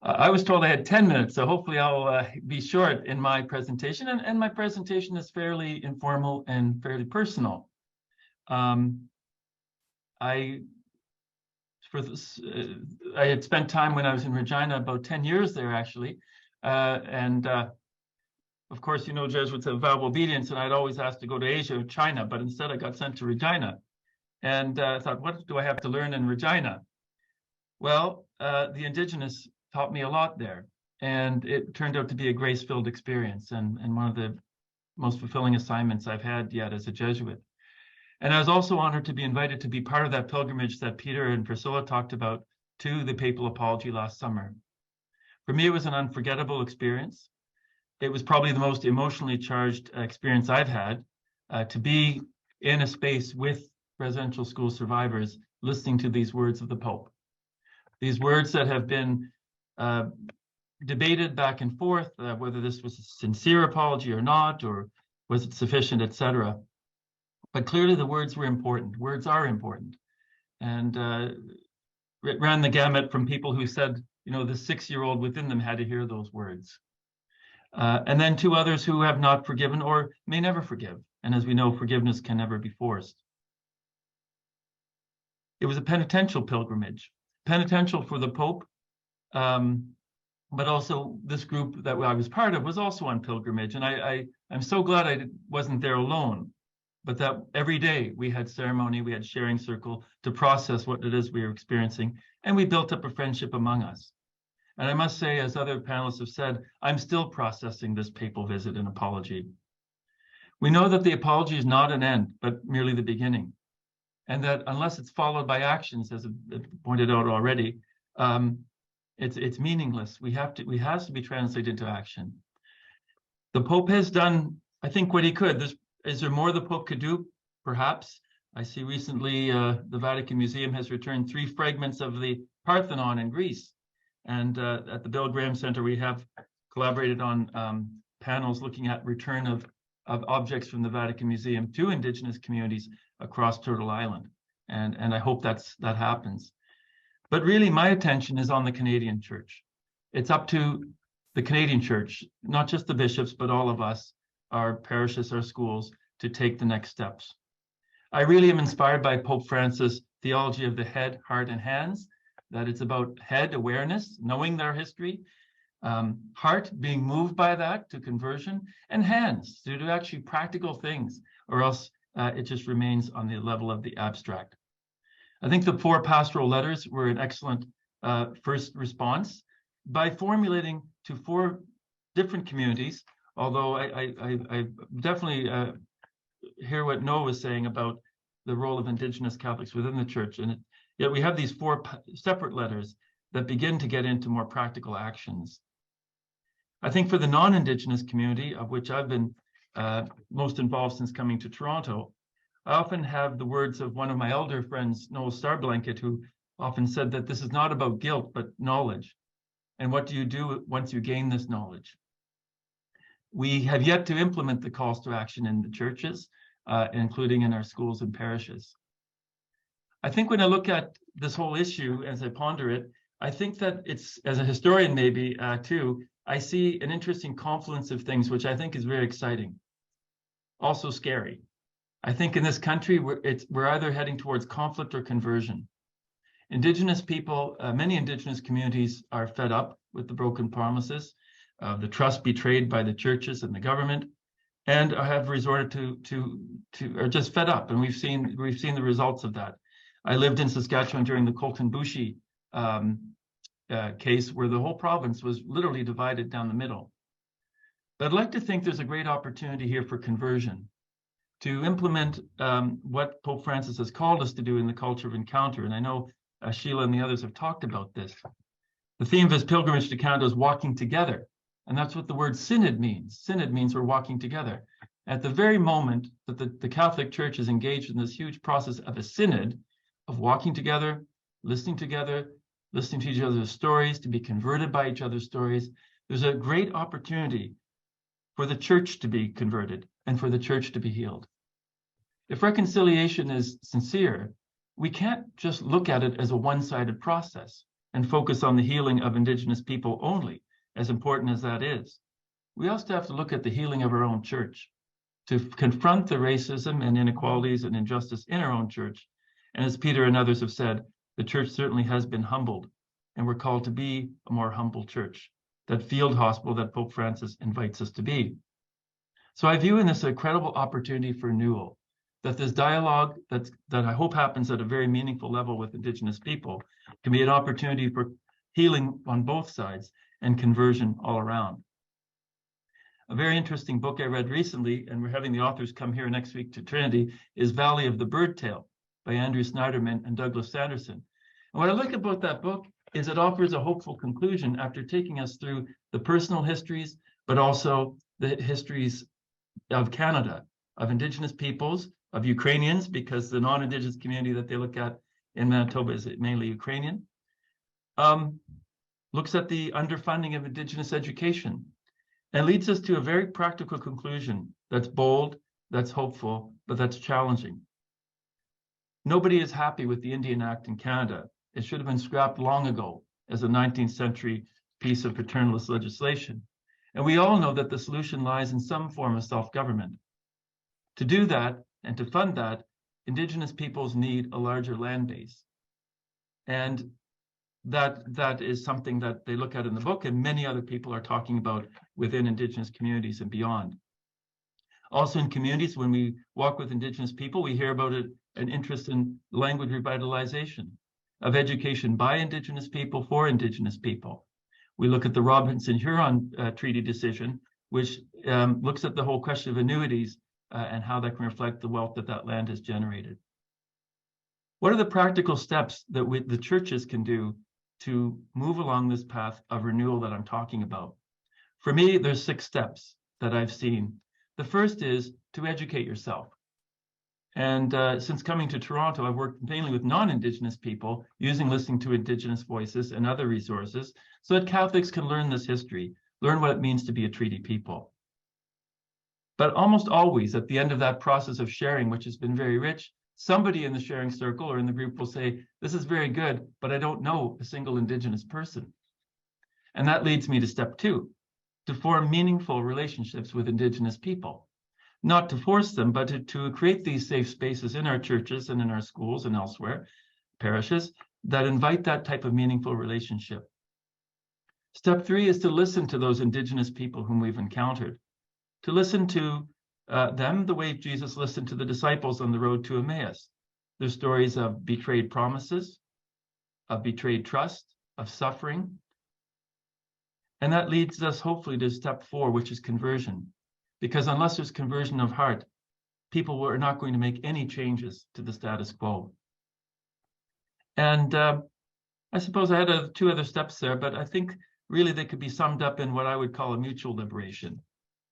H: I was told I had 10 minutes, so hopefully I'll be short in my presentation, and my presentation is fairly informal and fairly personal. I had spent time when I was in Regina, about 10 years there actually, and of course, you know, Jesuits have vow of obedience, and I'd always asked to go to Asia or China, but instead I got sent to Regina. And I thought, what do I have to learn in Regina? Well, the Indigenous taught me a lot there, and it turned out to be a grace-filled experience. And one of the most fulfilling assignments I've had yet as a Jesuit. And I was also honored to be invited to be part of that pilgrimage that Peter and Priscilla talked about to the papal apology last summer. For me, it was an unforgettable experience. It was probably the most emotionally charged experience I've had, to be in a space with residential school survivors listening to these words of the Pope. These words that have been debated back and forth, whether this was a sincere apology or not, or was it sufficient, etc. But clearly the words were important. Words are important. And it ran the gamut from people who said, you know, the 6-year-old within them had to hear those words. And then to others who have not forgiven or may never forgive. And as we know, forgiveness can never be forced. It was a penitential pilgrimage, penitential for the Pope, but also this group that I was part of was also on pilgrimage. And I'm so glad I wasn't there alone, but that every day we had ceremony, we had sharing circle to process what it is we were experiencing, and we built up a friendship among us. And I must say, as other panelists have said, I'm still processing this papal visit and apology. We know that the apology is not an end, but merely the beginning. And that unless it's followed by actions, as pointed out already, it's meaningless. It has to be translated into action. The Pope has done, I think, what he could. Is there more the Pope could do? Perhaps. I see recently the Vatican Museum has returned 3 fragments of the Parthenon in Greece. And at the Bill Graham Center, we have collaborated on panels looking at return of objects from the Vatican Museum to Indigenous communities across Turtle Island. And I hope that happens. But really, my attention is on the Canadian Church. It's up to the Canadian Church, not just the bishops, but all of us, our parishes, our schools, to take the next steps. I really am inspired by Pope Francis' theology of the head, heart, and hands, that it's about head awareness, knowing their history, heart being moved by that to conversion, and hands to do actually practical things, or else it just remains on the level of the abstract. I think the 4 pastoral letters were an excellent first response by formulating to 4 different communities, although I definitely hear what Noah was saying about the role of Indigenous Catholics within the church. And yet we have these 4 separate letters that begin to get into more practical actions. I think for the non-Indigenous community, of which I've been most involved since coming to Toronto, I often have the words of one of my elder friends, Noel Starblanket, who often said that this is not about guilt, but knowledge. And what do you do once you gain this knowledge? We have yet to implement the calls to action in the churches, including in our schools and parishes. I think when I look at this whole issue, as I ponder it, I think that it's, as a historian maybe too, I see an interesting confluence of things, which I think is very exciting, also scary. I think in this country, we're either heading towards conflict or conversion. Indigenous people, many Indigenous communities are fed up with the broken promises, the trust betrayed by the churches and the government, and have resorted to are just fed up. And we've seen the results of that. I lived in Saskatchewan during the Colton Boushie case, where the whole province was literally divided down the middle. But I'd like to think there's a great opportunity here for conversion, to implement what Pope Francis has called us to do in the culture of encounter. And I know Sheila and the others have talked about this. The theme of his pilgrimage to Canada is walking together. And that's what the word synod means. Synod means we're walking together. At the very moment that the Catholic Church is engaged in this huge process of a synod, of walking together, listening to each other's stories, to be converted by each other's stories, there's a great opportunity for the church to be converted and for the church to be healed. If reconciliation is sincere, we can't just look at it as a one-sided process and focus on the healing of Indigenous people only, as important as that is. We also have to look at the healing of our own church, to confront the racism and inequalities and injustice in our own church. And as Peter and others have said, the church certainly has been humbled, and we're called to be a more humble church, that field hospital that Pope Francis invites us to be. So I view in this a credible opportunity for renewal, that this dialogue that I hope happens at a very meaningful level with Indigenous people can be an opportunity for healing on both sides and conversion all around. A very interesting book I read recently, and we're having the authors come here next week to Trinity, is Valley of the Bird Tail by Andrew Snyderman and Douglas Sanderson. And what I like about that book is it offers a hopeful conclusion after taking us through the personal histories, but also the histories of Canada, of Indigenous peoples, of Ukrainians, because the non-Indigenous community that they look at in Manitoba is mainly Ukrainian. Looks at the underfunding of Indigenous education and leads us to a very practical conclusion that's bold, that's hopeful, but that's challenging. Nobody is happy with the Indian Act in Canada. It should have been scrapped long ago as a 19th century piece of paternalist legislation. And we all know that the solution lies in some form of self-government. To do that and to fund that, Indigenous peoples need a larger land base. And that is something that they look at in the book, and many other people are talking about within Indigenous communities and beyond. Also in communities, when we walk with Indigenous people, we hear about an interest in language revitalization, of education by Indigenous people for Indigenous people. We look at the Robinson-Huron Treaty decision, which looks at the whole question of annuities and how that can reflect the wealth that land has generated. What are the practical steps that the churches can do to move along this path of renewal that I'm talking about? For me, there's 6 steps that I've seen. The first is to educate yourself. And since coming to Toronto, I've worked mainly with non-Indigenous people, listening to Indigenous voices and other resources, so that Catholics can learn this history, learn what it means to be a treaty people. But almost always at the end of that process of sharing, which has been very rich, somebody in the sharing circle or in the group will say, this is very good, but I don't know a single Indigenous person. And that leads me to step 2, to form meaningful relationships with Indigenous people. Not to force them, but to create these safe spaces in our churches and in our schools and elsewhere, parishes, that invite that type of meaningful relationship. Step 3 is to listen to those Indigenous people whom we've encountered, to listen to them the way Jesus listened to the disciples on the road to Emmaus. Their stories of betrayed promises, of betrayed trust, of suffering. And that leads us hopefully to step 4, which is conversion. Because unless there's conversion of heart, people are not going to make any changes to the status quo. And I suppose I had 2 other steps there, but I think really they could be summed up in what I would call a mutual liberation,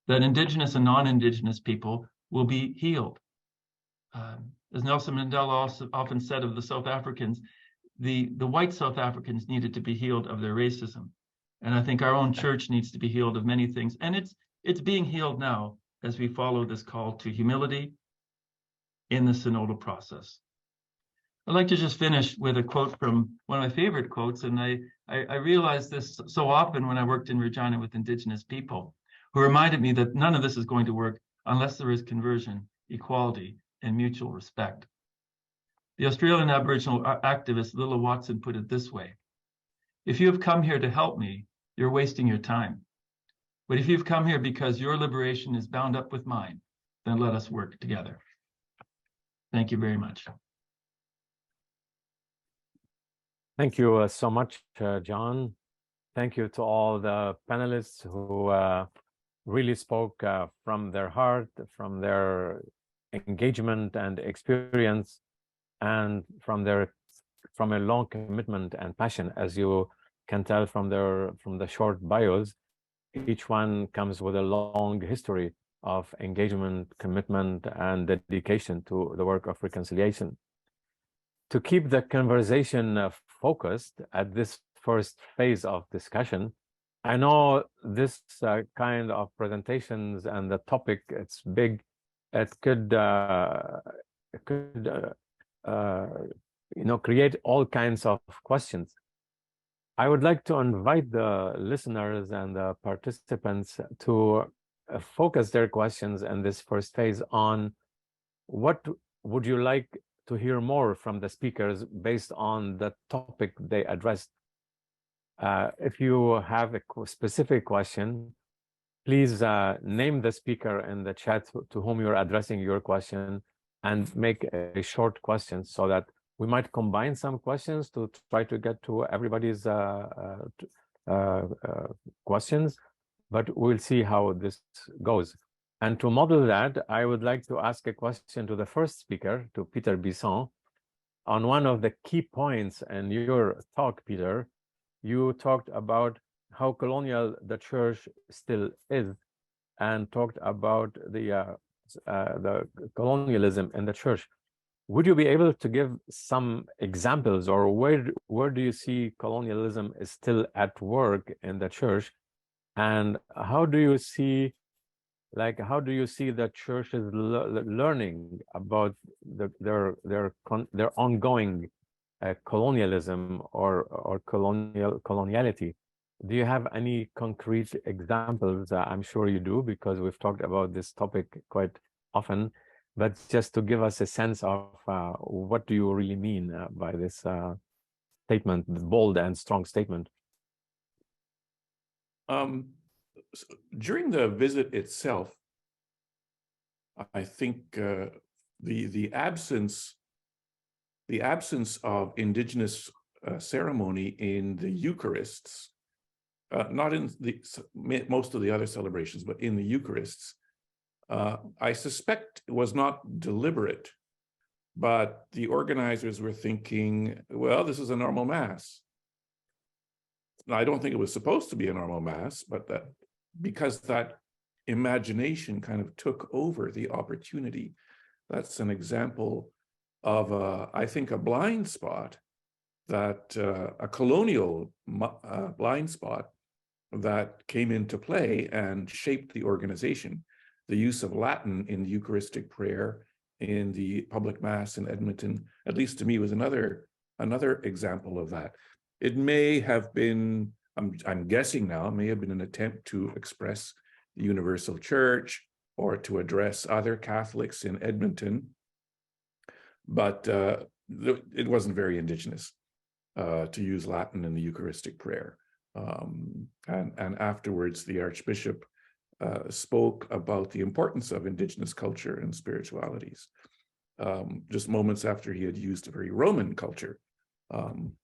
H: that Indigenous and non-Indigenous people will be healed. As Nelson Mandela also often said of the South Africans, the white South Africans needed to be healed of their racism. And I think our own church needs to be healed of many things. And it's being healed now as we follow this call to humility in the synodal process. I'd like to just finish with a quote from one of my favorite quotes, and I realized this so often when I worked in Regina with Indigenous people, who reminded me that none of this is going to work unless there is conversion, equality, and mutual respect. The Australian Aboriginal activist Lilla Watson put it this way: if you have come here to help me, you're wasting your time. But if you've come here because your liberation is bound up with mine, then let us work together. Thank you very much.
A: Thank you so much, John. Thank you to all the panelists who really spoke from their heart, from their engagement and experience, and from a long commitment and passion. As you can tell from the short bios, each one comes with a long history of engagement, commitment, and dedication to the work of reconciliation. To keep the conversation focused at this first phase of discussion, I know this kind of presentations and the topic, it's big. It could create all kinds of questions. I would like to invite the listeners and the participants to focus their questions in this first phase on what would you like to hear more from the speakers based on the topic they addressed. If you have a specific question, please name the speaker in the chat to whom you're addressing your question and make a short question so that we might combine some questions to try to get to everybody's questions. but we'll see how this goes. And to model that, I would like to ask a question to the first speaker, to Peter Bisson. On one of the key points in your talk, Peter, you talked about how colonial the church still is, and talked about the colonialism in the church. Would you be able to give some examples, or where do you see colonialism is still at work in the church, and how do you see the churches learning about their ongoing colonialism or coloniality? Do you have any concrete examples? I'm sure you do, because we've talked about this topic quite often, but just to give us a sense of what do you really mean by this statement, bold and strong statement?
D: During the visit itself, I think the absence of Indigenous ceremony in the Eucharists, not in most of the other celebrations, but in the Eucharists, I suspect it was not deliberate, but the organizers were thinking, well, this is a normal Mass. Now, I don't think it was supposed to be a normal Mass, but that because that imagination kind of took over the opportunity. That's an example of, I think, a blind spot, that a colonial blind spot that came into play and shaped the organization. The use of Latin in the Eucharistic prayer in the public Mass in Edmonton, at least to me, was another example of that. It may have been, I'm guessing now, it may have been an attempt to express the Universal Church or to address other Catholics in Edmonton, but it wasn't very Indigenous to use Latin in the Eucharistic prayer. And afterwards, the Archbishop spoke about the importance of Indigenous culture and spiritualities, just moments after he had used a very Roman culture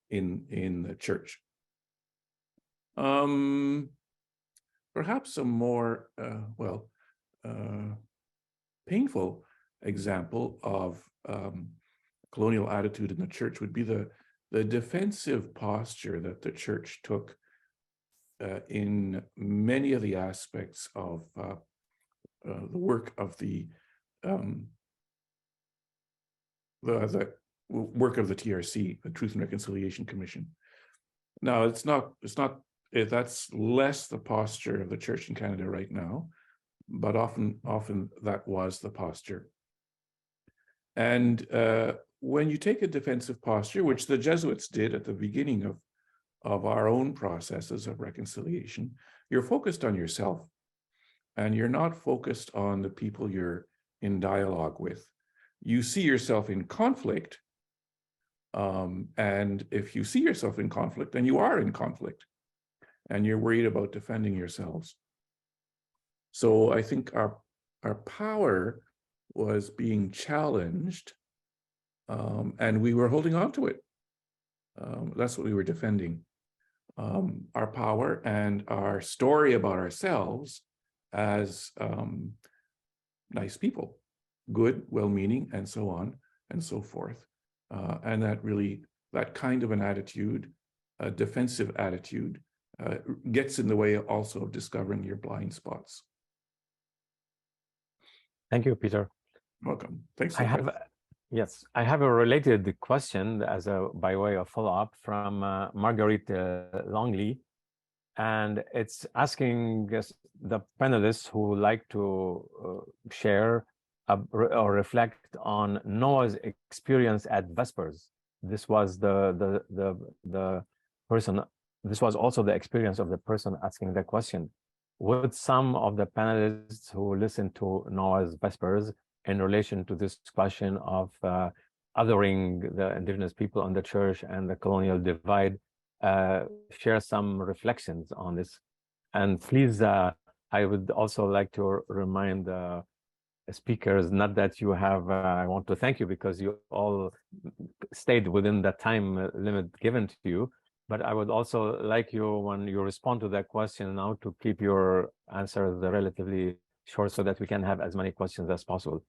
D: in the church. Perhaps a more, painful example of colonial attitude in the church would be the defensive posture that the church took in many of the aspects of the work of the work of the TRC, the Truth and Reconciliation Commission. Now, that's less the posture of the church in Canada right now, but often that was the posture. And when you take a defensive posture, which the Jesuits did at the beginning of our own processes of reconciliation, you're focused on yourself, and you're not focused on the people you're in dialogue with. You see yourself in conflict, and if you see yourself in conflict, then you are in conflict, and you're worried about defending yourselves. So I think our power was being challenged, and we were holding on to it. That's what we were defending. Our power and our story about ourselves as nice people, good, well-meaning, and so on and so forth. And that kind of an attitude, a defensive attitude, gets in the way also of discovering your blind spots.
A: Thank you, Peter.
D: Welcome. Thanks.
A: Yes, I have a related question by way of follow-up from Marguerite Longley, and it's asking the panelists who like to share or reflect on Noah's experience at Vespers. This was the person. This was also the experience of the person asking the question. Would some of the panelists who listened to Noah's Vespers in relation to this question of othering the Indigenous people on the church and the colonial divide, share some reflections on this? And please, I would also like to remind the speakers, not that you have, I want to thank you because you all stayed within the time limit given to you, But I would also like you, when you respond to that question now, to keep your answers relatively short so that we can have as many questions as possible.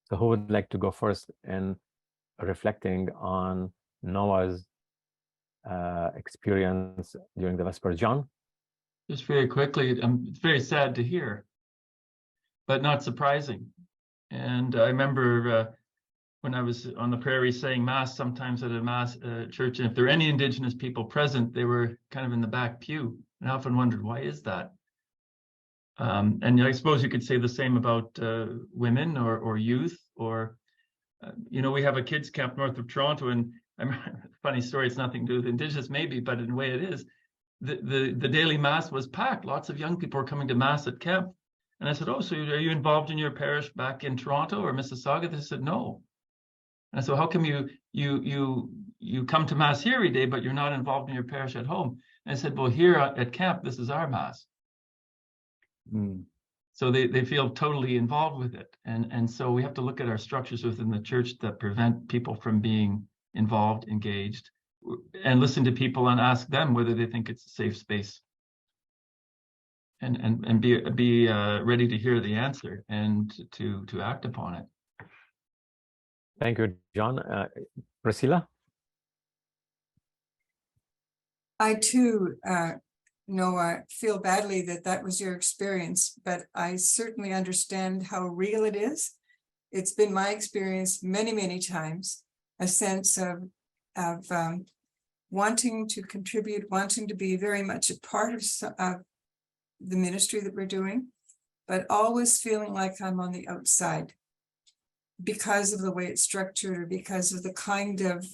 A: So who would like to go first in reflecting on Noah's experience during the Vesper? John?
H: Just very quickly, it's very sad to hear, but not surprising. And I remember when I was on the prairie saying Mass, sometimes at a Mass church, and if there were any Indigenous people present, they were kind of in the back pew. And I often wondered, why is that? And I suppose you could say the same about women or youth, or, we have a kids camp north of Toronto, and funny story, it's nothing to do with Indigenous maybe, but in a way it is. The daily Mass was packed. Lots of young people were coming to Mass at camp. And I said, oh, so are you involved in your parish back in Toronto or Mississauga? They said, no. And I said, how come you come to Mass here every day, but you're not involved in your parish at home? And I said, well, here at camp, this is our Mass.
D: Mm.
H: So they feel totally involved with it. And so we have to look at our structures within the church that prevent people from being involved, engaged, and listen to people and ask them whether they think it's a safe space. And be ready to hear the answer and to act upon it.
A: Thank you, John. Priscilla?
E: I too, Noah, feel badly that was your experience, but I certainly understand how real it is. It's been my experience many, many times, a sense of wanting to contribute, wanting to be very much a part of the ministry that we're doing, but always feeling like I'm on the outside because of the way it's structured, or because of the kind of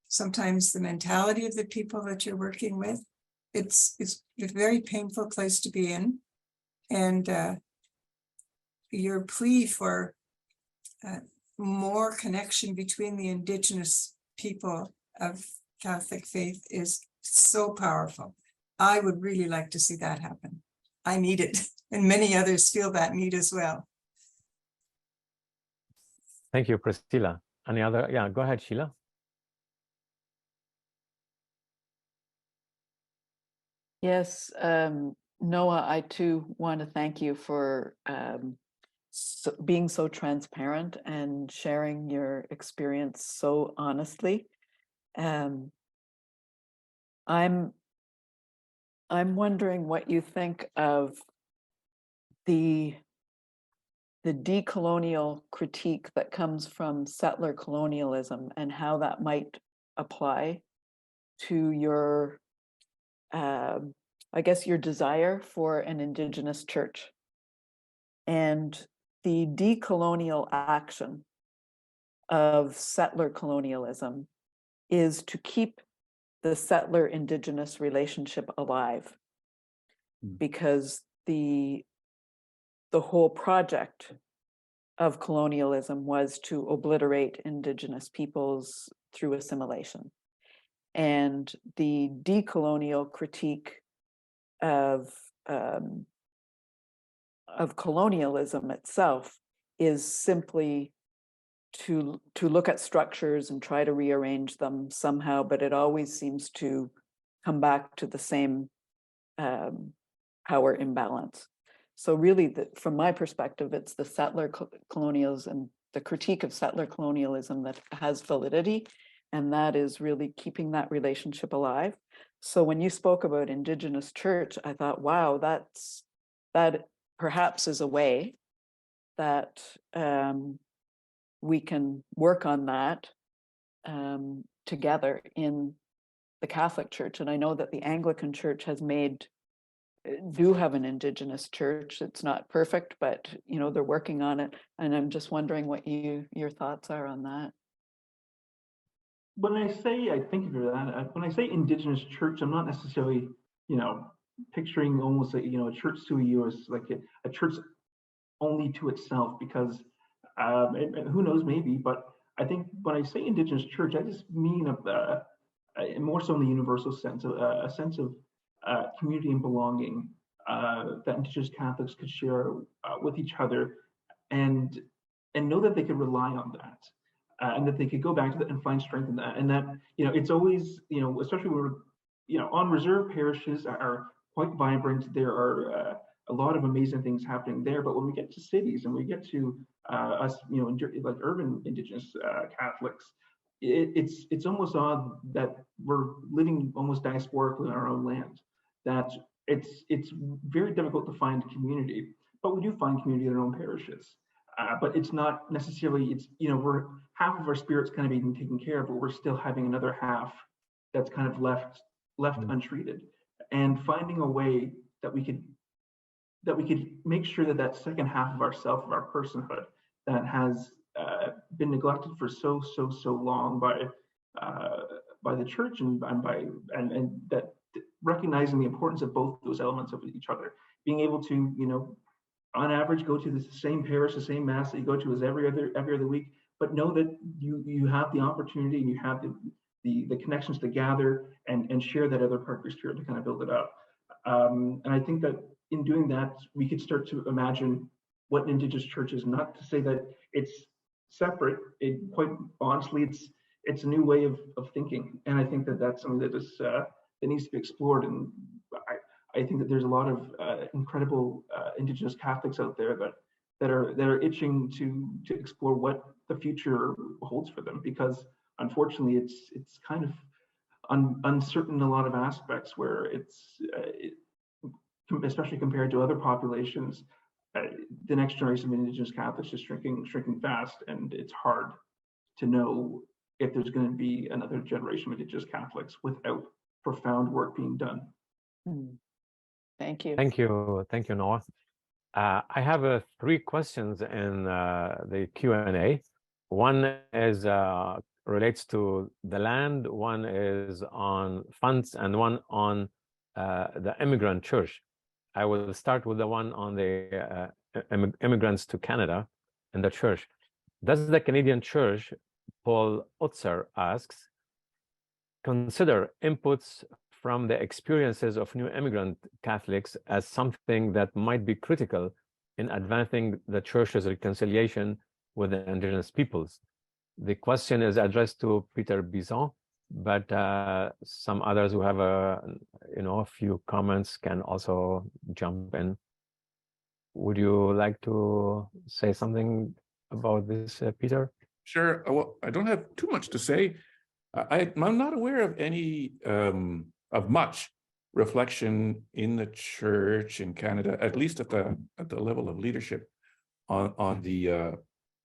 E: sometimes the mentality of the people that you're working with. It's a very painful place to be in. And your plea for more connection between the Indigenous people of Catholic faith is so powerful. I would really like to see that happen. I need it, and many others feel that need as well.
A: Thank you, Priscilla. Any other? Yeah, go ahead, Sheila.
F: Yes, Noah, I too want to thank you for being so transparent and sharing your experience so honestly. I'm wondering what you think of the decolonial critique that comes from settler colonialism, and how that might apply to your, I guess, your desire for an Indigenous church. And the decolonial action of settler colonialism is to keep the settler Indigenous relationship alive, because the whole project of colonialism was to obliterate Indigenous peoples through assimilation. And the decolonial critique of colonialism itself is simply to look at structures and try to rearrange them somehow, but it always seems to come back to the same power imbalance. So really, from my perspective, it's the settler colonialism, the critique of settler colonialism that has validity, and that is really keeping that relationship alive. So when you spoke about Indigenous church, I thought, wow, that perhaps is a way that we can work on that together in the Catholic Church. And I know that the Anglican Church do have an Indigenous church. It's not perfect, but they're working on it. And I'm just wondering what your thoughts are on that.
G: When I say, I think of that, when I say Indigenous church, I'm not necessarily, picturing almost a church to you as like a church only to itself, because and who knows, maybe, but I think when I say Indigenous church, I just mean more so in the universal sense, a sense of community and belonging that Indigenous Catholics could share with each other, and know that they could rely on that. and that they could go back to that and find strength in that. And that, it's always, especially when we're, on reserve parishes are quite vibrant. There are a lot of amazing things happening there. But when we get to cities and we get to us, like urban Indigenous Catholics, it's almost odd that we're living almost diasporically in our own land. That it's very difficult to find community, but we do find community in our own parishes. But it's not necessarily, we're half of our spirit's kind of being taken care of, but we're still having another half that's kind of left untreated. And finding a way that we could make sure that that second half of ourself, of our personhood, that has been neglected for so long by the church and that recognizing the importance of both those elements of each other, being able to, on average, go to the same parish, the same mass that you go to as every other week, but know that you have the opportunity and you have the connections to gather and share that other part of your spirit to kind of build it up. And I think that in doing that, we could start to imagine what an Indigenous church is. Not to say that it's separate. Quite honestly, it's a new way of thinking, and I think that that's something that is that needs to be explored. And I think that there's a lot of incredible Indigenous Catholics out there that are itching to explore what the future holds for them, because unfortunately it's kind of uncertain in a lot of aspects, where especially compared to other populations, the next generation of Indigenous Catholics is shrinking fast, and it's hard to know if there's going to be another generation of Indigenous Catholics without profound work being done.
F: Thank you.
A: Thank you, Noah. I have 3 questions in the Q&A. One is relates to the land, one is on funds, and one on the immigrant church. I will start with the one on the immigrants to Canada and the church. Does the Canadian Church, Paul Utzer asks, consider inputs from the experiences of new immigrant Catholics as something that might be critical in advancing the Church's reconciliation with the Indigenous peoples? The question is addressed to Peter Bisson, but some others who have a few comments can also jump in. Would you like to say something about this, Peter?
D: Sure. Well, I don't have too much to say. I'm not aware of any of much reflection in the church in Canada, at least at the level of leadership, on the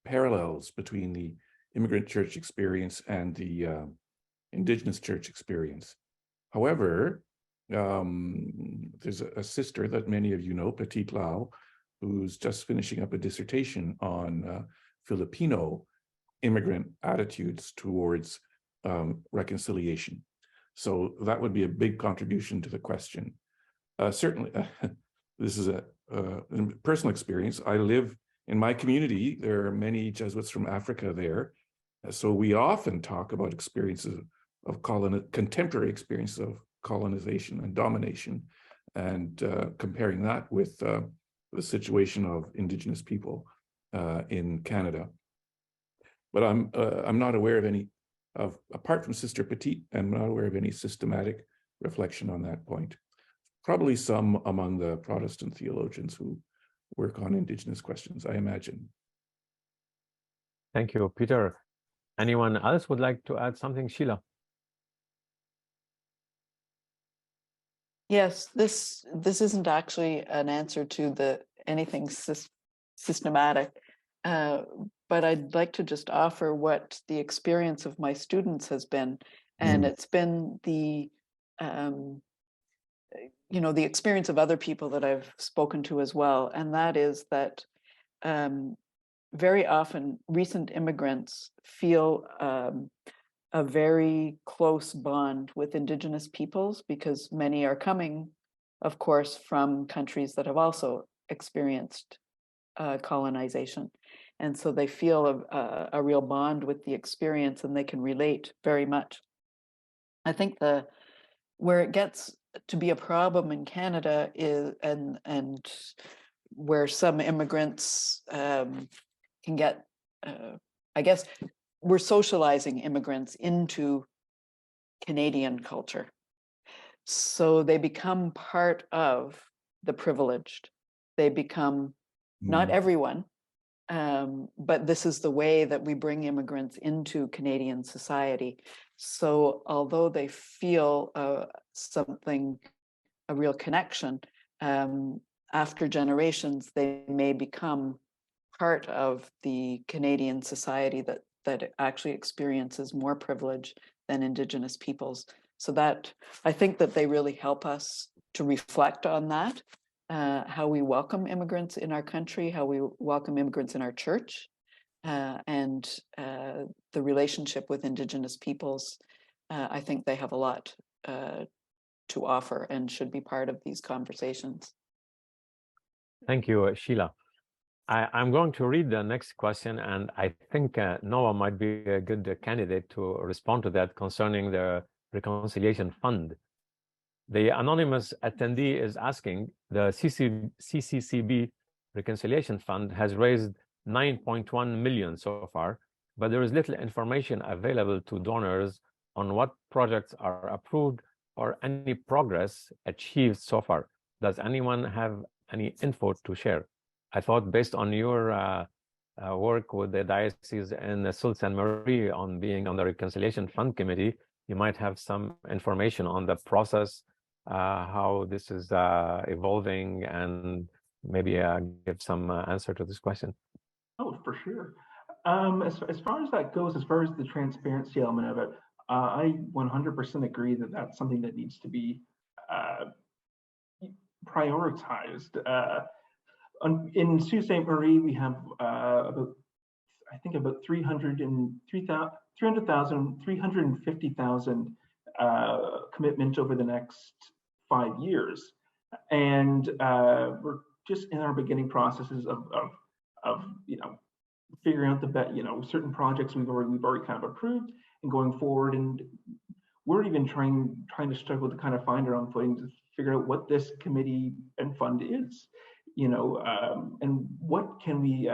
D: parallels between the immigrant church experience and the Indigenous church experience. However, there's a sister that many of you know, Petite Lau, who's just finishing up a dissertation on Filipino immigrant attitudes towards reconciliation. So that would be a big contribution to the question. Certainly, this is a personal experience. I live in my community. There are many Jesuits from Africa there. So we often talk about experiences of contemporary experiences of colonization and domination, and comparing that with the situation of Indigenous people in Canada. But I'm not aware of any, apart from Sister Petite, I'm not aware of any systematic reflection on that point. Probably some among the Protestant theologians who work on Indigenous questions, I imagine.
A: Thank you, Peter. Anyone else would like to add something? Sheila?
F: Yes, this isn't actually an answer to anything systematic, but I'd like to just offer what the experience of my students has been, and it's been the the experience of other people that I've spoken to as well, and that is that very often recent immigrants feel a very close bond with Indigenous peoples, because many are coming, of course, from countries that have also experienced colonization. And so they feel a real bond with the experience, and they can relate very much. I think where it gets to be a problem in Canada is, and where some immigrants can get, I guess, we're socializing immigrants into Canadian culture. So they become part of the privileged. They become not everyone, but this is the way that we bring immigrants into Canadian society. So although they feel a real connection, after generations, they may become part of the Canadian society that actually experiences more privilege than Indigenous peoples. So that, I think that they really help us to reflect on that, how we welcome immigrants in our country, how we welcome immigrants in our church, and the relationship with Indigenous peoples. I think they have a lot to offer and should be part of these conversations.
A: Thank you, Sheila. I'm going to read the next question, and I think Noah might be a good candidate to respond to that concerning the Reconciliation Fund. The anonymous attendee is asking, the CCCB Reconciliation Fund has raised 9.1 million so far, but there is little information available to donors on what projects are approved or any progress achieved so far. Does anyone have any info to share? I thought, based on your work with the diocese in Sault Ste. Marie on being on the Reconciliation Fund Committee, you might have some information on the process, how this is evolving, and maybe give some answer to this question.
G: Oh, for sure. As far as that goes, as far as the transparency element of it, I 100% agree that that's something that needs to be prioritized. In Sault Ste. Marie, we have about 350,000 commitment over the next 5 years, and we're just in our beginning processes of figuring out the certain projects we've already kind of approved and going forward, and we're even trying to struggle to kind of find our own footing to figure out what this committee and fund is. And what can we,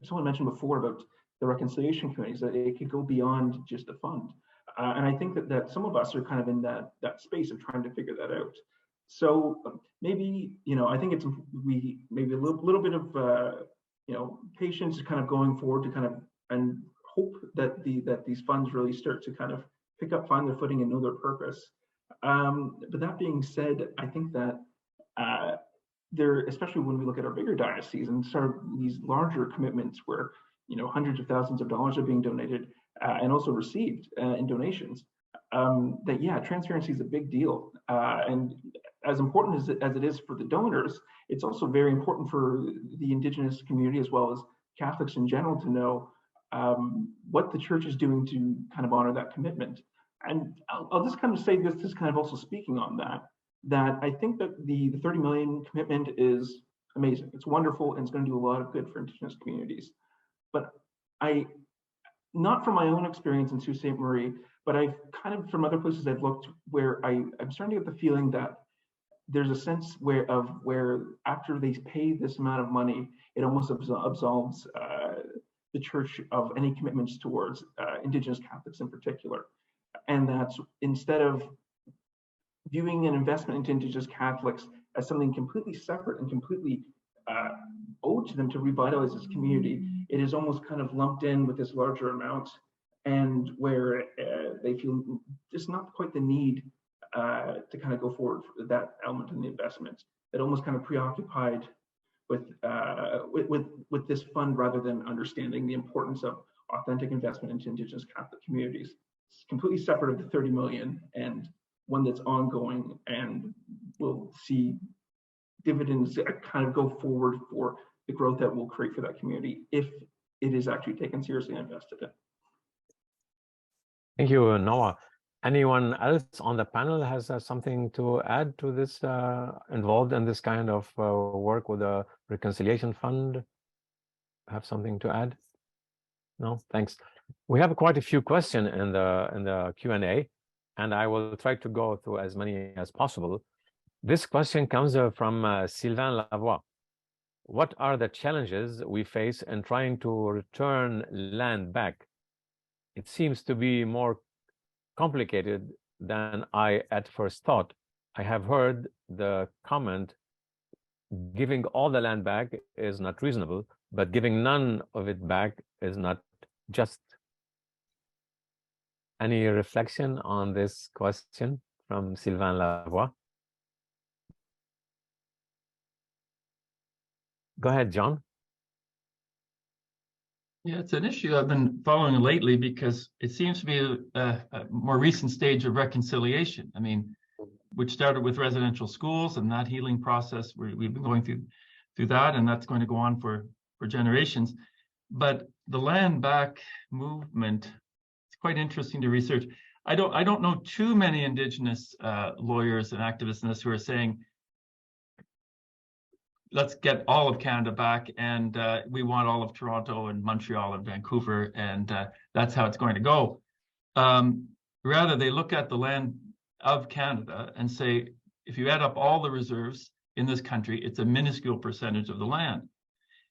G: someone mentioned before about the reconciliation committees, that it could go beyond just the fund. And I think that some of us are kind of in that space of trying to figure that out. So maybe, I think it's maybe a little bit of, patience kind of going forward to kind of, and hope that these funds really start to kind of find their footing and know their purpose. But that being said, I think that especially when we look at our bigger dioceses and sort of these larger commitments where hundreds of thousands of dollars are being donated and also received in donations, transparency is a big deal, and as important as it is for the donors, it's also very important for the Indigenous community as well as Catholics in general to know what the church is doing to kind of honor that commitment. And I'll just kind of say this is kind of also speaking on that I think that the 30 million commitment is amazing. It's wonderful, and it's going to do a lot of good for Indigenous communities. But not from my own experience in Sault Ste. Marie, but I've kind of from other places I've looked where I'm starting to get the feeling that there's a sense where after they pay this amount of money, it almost absolves the church of any commitments towards Indigenous Catholics in particular. And that's, instead of viewing an investment into Indigenous Catholics as something completely separate and completely owed to them to revitalize this community, it is almost kind of lumped in with this larger amount, and where they feel just not quite the need to kind of go forward for that element in the investment. It almost kind of preoccupied with this fund rather than understanding the importance of authentic investment into Indigenous Catholic communities. It's completely separate of the 30 million, and one that's ongoing and will see dividends kind of go forward for the growth that will create for that community if it is actually taken seriously and invested in.
A: Thank you, Noah. Anyone else on the panel has something to add to this, involved in this kind of work with the Reconciliation Fund? Have something to add? No, thanks. We have quite a few questions in the Q&A, and I will try to go through as many as possible. This question comes from Sylvain Lavoie. What are the challenges we face in trying to return land back? it seems to be more complicated than I at first thought. I have heard the comment, giving all the land back is not reasonable, but giving none of it back is not just. Any reflection on this question from Sylvain Lavoie? Go ahead, John.
H: Yeah, it's an issue I've been following lately because it seems to be a more recent stage of reconciliation. I mean, which started with residential schools and that healing process. We've been going through that, and that's going to go on for generations. But the land back movement, it's quite interesting to research. I don't know too many Indigenous lawyers and activists in this who are saying, let's get all of Canada back, and we want all of Toronto and Montreal and Vancouver, and that's how it's going to go. Rather, they look at the land of Canada and say, if you add up all the reserves in this country, it's a minuscule percentage of the land.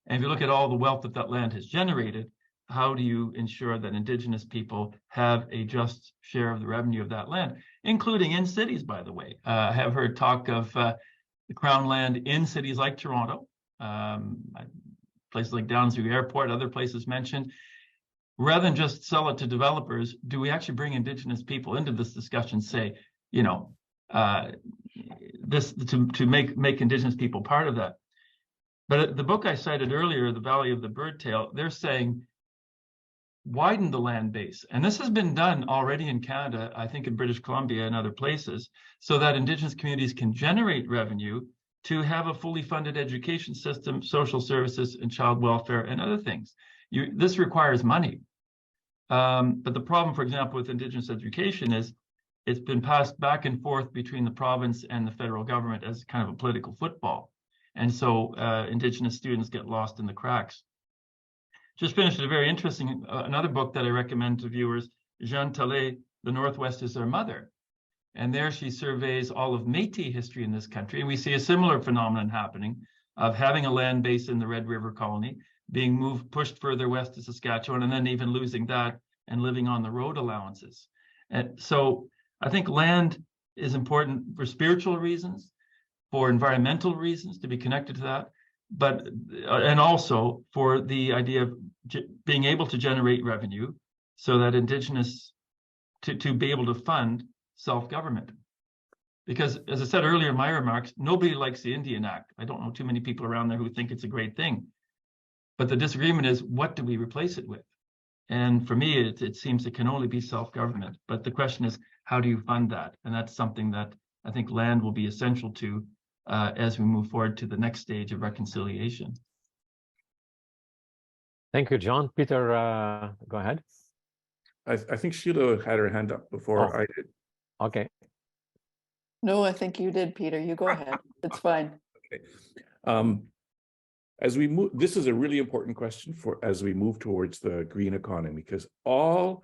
H: And if you look at all the wealth that land has generated, how do you ensure that Indigenous people have a just share of the revenue of that land, including in cities, by the way? I have heard talk of the Crown land in cities like Toronto, places like Downsview Airport, other places mentioned. Rather than just sell it to developers, do we actually bring Indigenous people into this discussion, say, you know, this to make Indigenous people part of that? But the book I cited earlier, The Valley of the Birdtail, they're saying widen the land base. And this has been done already in Canada, I think in British Columbia and other places, so that Indigenous communities can generate revenue to have a fully funded education system, social services, and child welfare and other things. This requires money. But the problem, for example, with Indigenous education is it's been passed back and forth between the province and the federal government as kind of a political football. And so Indigenous students get lost in the cracks. Just finished a very interesting, another book that I recommend to viewers, Jeanne Tallet, The Northwest is Our Mother. And there she surveys all of Métis history in this country. And we see a similar phenomenon happening of having a land base in the Red River colony, being pushed further west to Saskatchewan, and then even losing that and living on the road allowances. And so I think land is important for spiritual reasons, for environmental reasons, to be connected to that, but and also for the idea of being able to generate revenue so that Indigenous to be able to fund self-government. Because as I said earlier in my remarks, nobody likes the Indian Act. I don't know too many people around there who think it's a great thing. But the disagreement is, what do we replace it with? And for me, it seems it can only be self-government. But the question is, how do you fund that? And that's something that I think land will be essential to as we move forward to the next stage of reconciliation.
A: Thank you, John. Peter, go ahead.
D: I think Sheila had her hand up before I did.
A: Okay.
F: No, I think you did, Peter. You go ahead. It's fine.
D: Okay. As we move, this is a really important question as we move towards the green economy, because all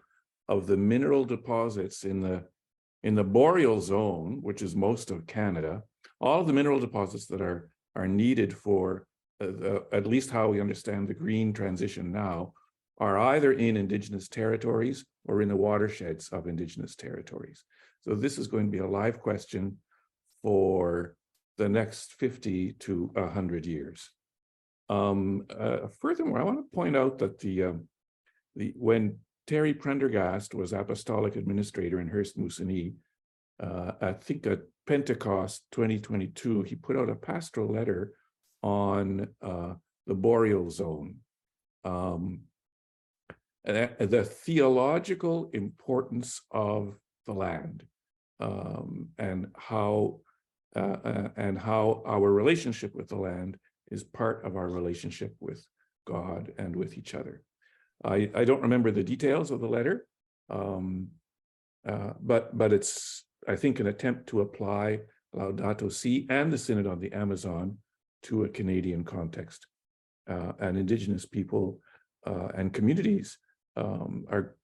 D: of the mineral deposits in the boreal zone, which is most of Canada, all of the mineral deposits that are needed for at least how we understand the green transition now, are either in Indigenous territories or in the watersheds of Indigenous territories. So this is going to be a live question for the next 50 to 100 years. Furthermore, I want to point out that when Terry Prendergast was apostolic administrator in Hearst Moosonee, I think at Pentecost 2022, he put out a pastoral letter on the boreal zone. The theological importance of the land and how our relationship with the land is part of our relationship with God and with each other. I don't remember the details of the letter, but it's, I think, an attempt to apply Laudato Si and the Synod on the Amazon to a Canadian context. And Indigenous people and communities are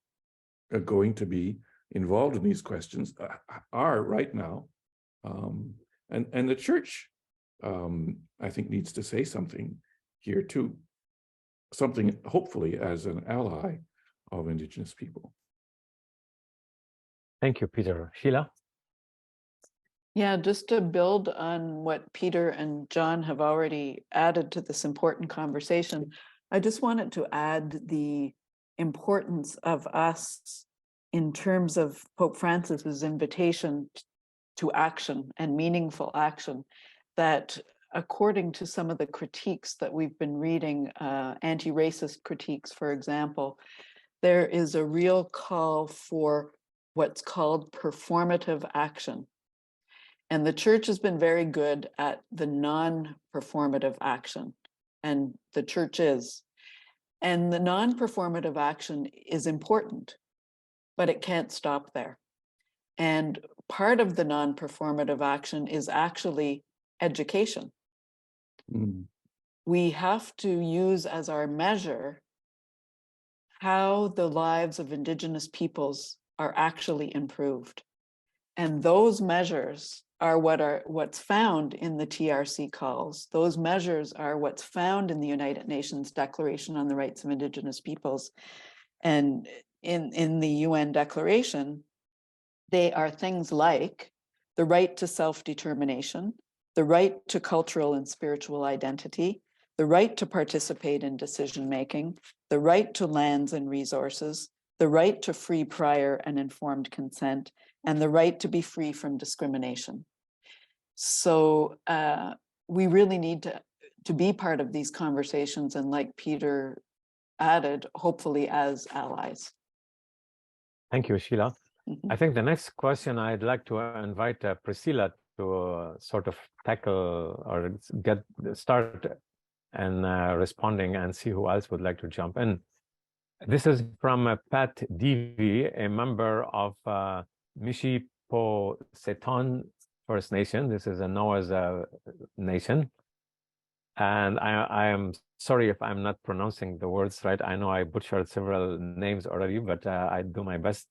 D: going to be involved in these questions, are right now. And the church, I think, needs to say something here too, something hopefully as an ally of Indigenous people.
A: Thank you, Peter. Sheila?
F: Yeah, just to build on what Peter and John have already added to this important conversation, I just wanted to add the importance of us in terms of Pope Francis's invitation to action and meaningful action, that according to some of the critiques that we've been reading, anti-racist critiques, for example, there is a real call for what's called performative action. And the church has been very good at the non-performative action, and the church is. And the non-performative action is important, but it can't stop there. And part of the non-performative action is actually education.
D: Mm.
F: We have to use as our measure how the lives of Indigenous peoples are actually improved. And those measures are what's found in the TRC calls. Those measures are what's found in the United Nations Declaration on the Rights of Indigenous Peoples. And in the UN Declaration, they are things like the right to self-determination, the right to cultural and spiritual identity, the right to participate in decision-making, the right to lands and resources, the right to free, prior, and informed consent, and the right to be free from discrimination. So we really need to be part of these conversations, and like Peter added, hopefully as allies.
A: Thank you, Sheila.
F: Mhm.
A: I think the next question I'd like to invite Priscilla to sort of tackle or get started and responding, and see who else would like to jump in. This is from Pat Devi, a member of Michipicoten First Nation. This is a Noah's nation. And I am sorry if I'm not pronouncing the words right. I know I butchered several names already, but I do my best.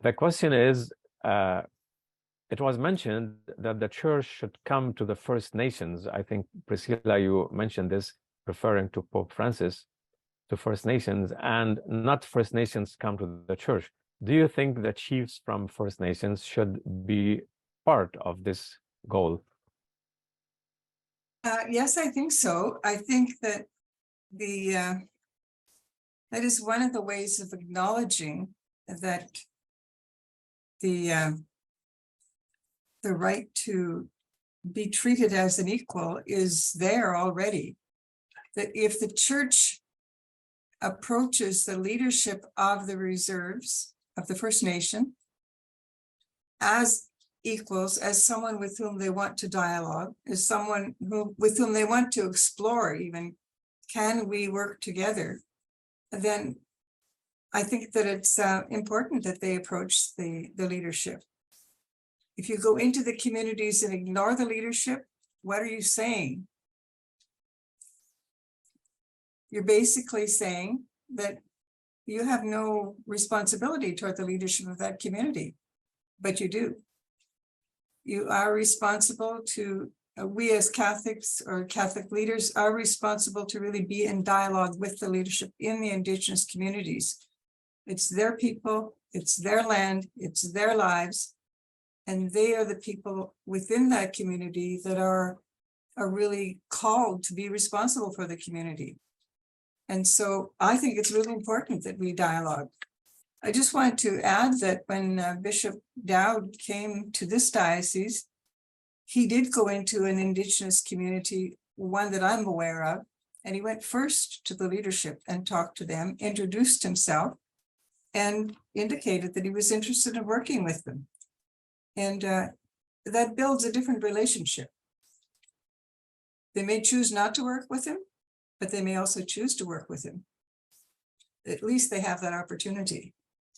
A: The question is, it was mentioned that the church should come to the First Nations. I think, Priscilla, you mentioned this, referring to Pope Francis, to First Nations, and not First Nations come to the church. Do you think the chiefs from First Nations should be part of this goal?
E: Yes, I think so. I think that that is one of the ways of acknowledging that the right to be treated as an equal is there already. That if the church approaches the leadership of the reserves of the First Nation as equals, as someone with whom they want to dialogue, as someone with whom they want to explore even, can we work together? Then I think that it's important that they approach the leadership. If you go into the communities and ignore the leadership, what are you saying? You're basically saying that you have no responsibility toward the leadership of that community, but you do. You are responsible to, we as Catholics or Catholic leaders are responsible to really be in dialogue with the leadership in the Indigenous communities. It's their people, it's their land, it's their lives, and they are the people within that community that are really called to be responsible for the community. And so I think it's really important that we dialogue. I just wanted to add that when Bishop Dowd came to this diocese, he did go into an Indigenous community, one that I'm aware of, and he went first to the leadership and talked to them, introduced himself, and indicated that he was interested in working with them. And that builds a different relationship. They may choose not to work with him, but they may also choose to work with him. At least they have that opportunity.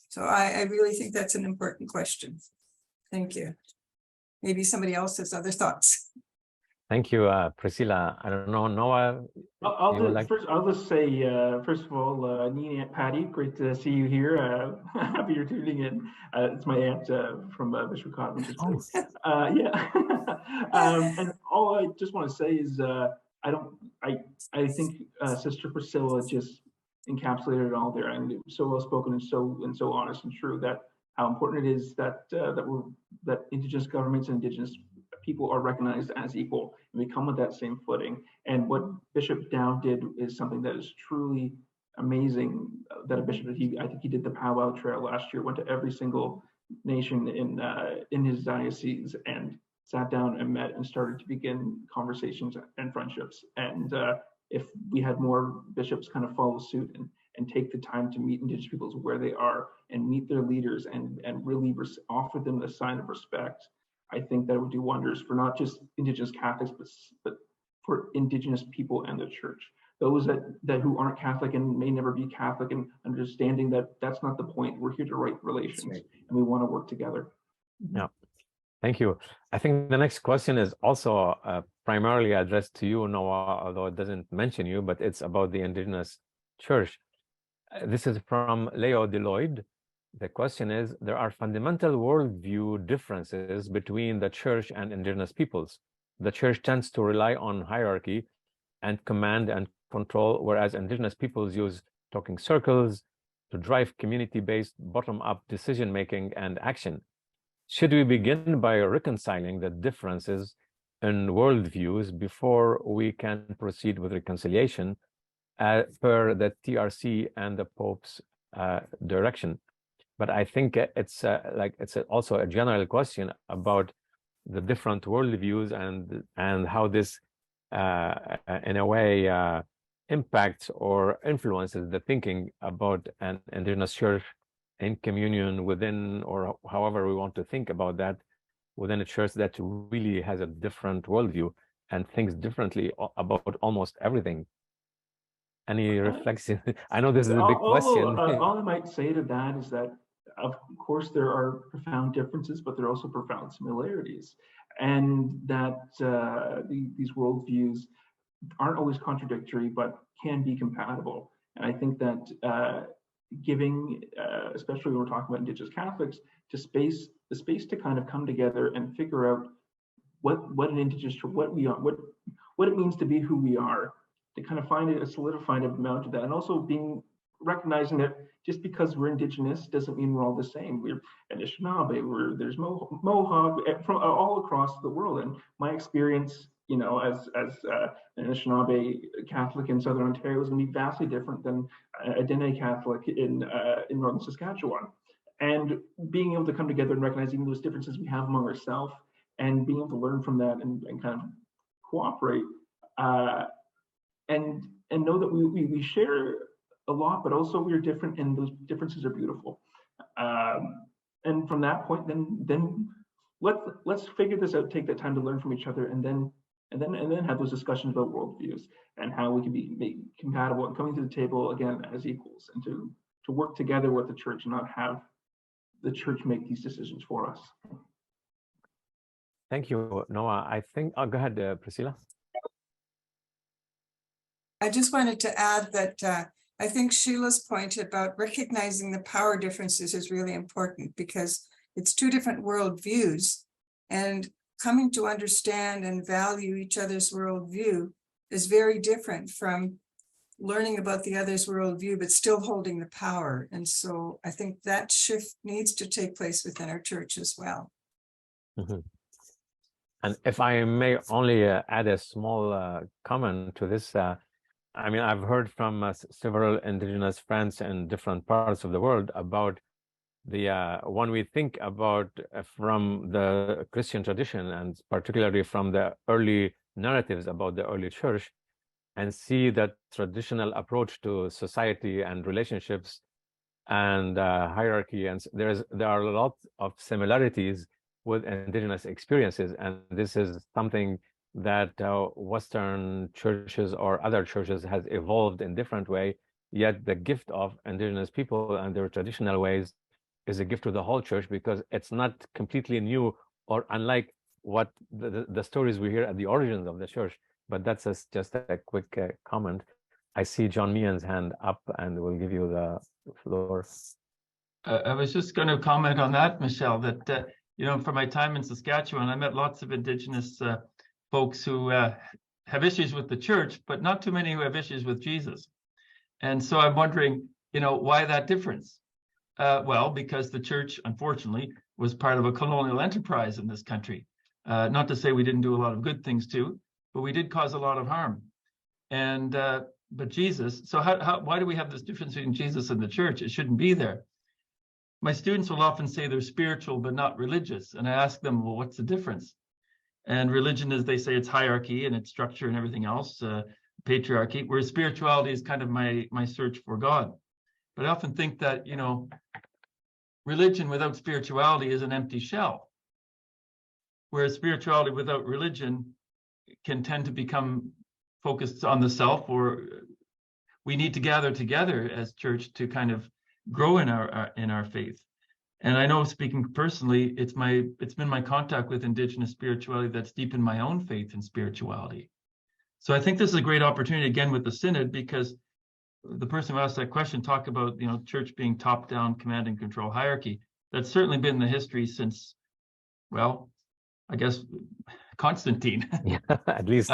E: So I really think that's an important question. Thank you. Maybe somebody else has other thoughts.
A: Thank you, Priscilla. I don't know, Noah.
G: I'll just say, first of all, Nini and Patty, great to see you here. Happy you're tuning in. It's my aunt from Michipicoten. Yeah. And all I just want to say is, I think Sister Priscilla just encapsulated it all there, and it was so well spoken and so honest and true that how important it is that that Indigenous governments and Indigenous people are recognized as equal, and we come with that same footing. And what Bishop Dow did is something that is truly amazing. That a bishop, I think he did the powwow trail last year, went to every single nation in his diocese and sat down and met and started to begin conversations and friendships. And if we had more bishops kind of follow suit and take the time to meet Indigenous peoples where they are and meet their leaders and really offer them a sign of respect, I think that would do wonders for not just Indigenous Catholics, but for Indigenous people and the church. Those that who aren't Catholic and may never be Catholic, and understanding that that's not the point. We're here to right relations, right, and we want to work together.
A: Yeah, thank you. I think the next question is also primarily addressed to you, Noah, although it doesn't mention you, but it's about the Indigenous Church. This is from Leo Deloyd. The question is, there are fundamental worldview differences between the Church and Indigenous peoples. The Church tends to rely on hierarchy and command and control, whereas Indigenous peoples use talking circles to drive community-based bottom-up decision-making and action. Should we begin by reconciling the differences in worldviews before we can proceed with reconciliation per the TRC and the Pope's direction? But I think it's also a general question about the different worldviews and how this in a way impacts or influences the thinking about an Indigenous church in communion within, or however we want to think about that, within a church that really has a different worldview and thinks differently about almost everything. Any reflection? I know this is a big question.
G: All I might say to that is that, of course, there are profound differences, but there are also profound similarities, and that these worldviews aren't always contradictory, but can be compatible. And I think that giving, especially when we're talking about Indigenous Catholics, the space to kind of come together and figure out what an Indigenous, what we are, what it means to be who we are, to kind of find a solidified amount of that, and also recognizing that just because we're Indigenous doesn't mean we're all the same. We're Anishinaabe, there's Mohawk, from all across the world. And my experience, you know, as an Anishinaabe Catholic in Southern Ontario is going to be vastly different than a Dene Catholic in Northern Saskatchewan. And being able to come together and recognizing those differences we have among ourselves and being able to learn from that and kind of cooperate and know that we share a lot, but also we're different, and those differences are beautiful. And from that point, then let's figure this out. Take that time to learn from each other, and then have those discussions about worldviews and how we can be made compatible and coming to the table again as equals, and to work together with the church and not have the church make these decisions for us.
A: Thank you, Noah. I think I'll go ahead, Priscilla.
E: I just wanted to add that I think Sheila's point about recognizing the power differences is really important, because it's two different worldviews, and coming to understand and value each other's worldview is very different from learning about the other's worldview, but still holding the power. And so I think that shift needs to take place within our church as well.
A: Mm-hmm. And if I may only add a small comment to this, I mean, I've heard from several Indigenous friends in different parts of the world about the when we think about from the Christian tradition, and particularly from the early narratives about the early church, and see that traditional approach to society and relationships and hierarchy, and there are a lot of similarities with Indigenous experiences, and this is something that Western churches or other churches has evolved in different way, yet the gift of Indigenous people and their traditional ways is a gift to the whole church, because it's not completely new or unlike what the stories we hear at the origins of the church. But that's just a quick comment. I see John Meehan's hand up, and we'll give you the floor.
H: I was just going to comment on that, Michel, that you know, from my time in Saskatchewan, I met lots of Indigenous folks who have issues with the church, but not too many who have issues with Jesus. And so I'm wondering, you know, why that difference? Well, because the church, unfortunately, was part of a colonial enterprise in this country. Not to say we didn't do a lot of good things too, but we did cause a lot of harm. And but Jesus, so why do we have this difference between Jesus and the church? It shouldn't be there. My students will often say they're spiritual but not religious, and I ask them, well, what's the difference? And religion is, they say, it's hierarchy and its structure and everything else, patriarchy, whereas spirituality is kind of my search for God. But I often think that, you know, religion without spirituality is an empty shell, whereas spirituality without religion can tend to become focused on the self, or we need to gather together as church to kind of grow in our faith. And I know, speaking personally, it's been my contact with Indigenous spirituality that's deepened my own faith in spirituality. So I think this is a great opportunity again with the synod, because the person who asked that question talked about, you know, church being top-down command and control hierarchy. That's certainly been the history since, well, I guess Constantine.
A: Yeah, at least.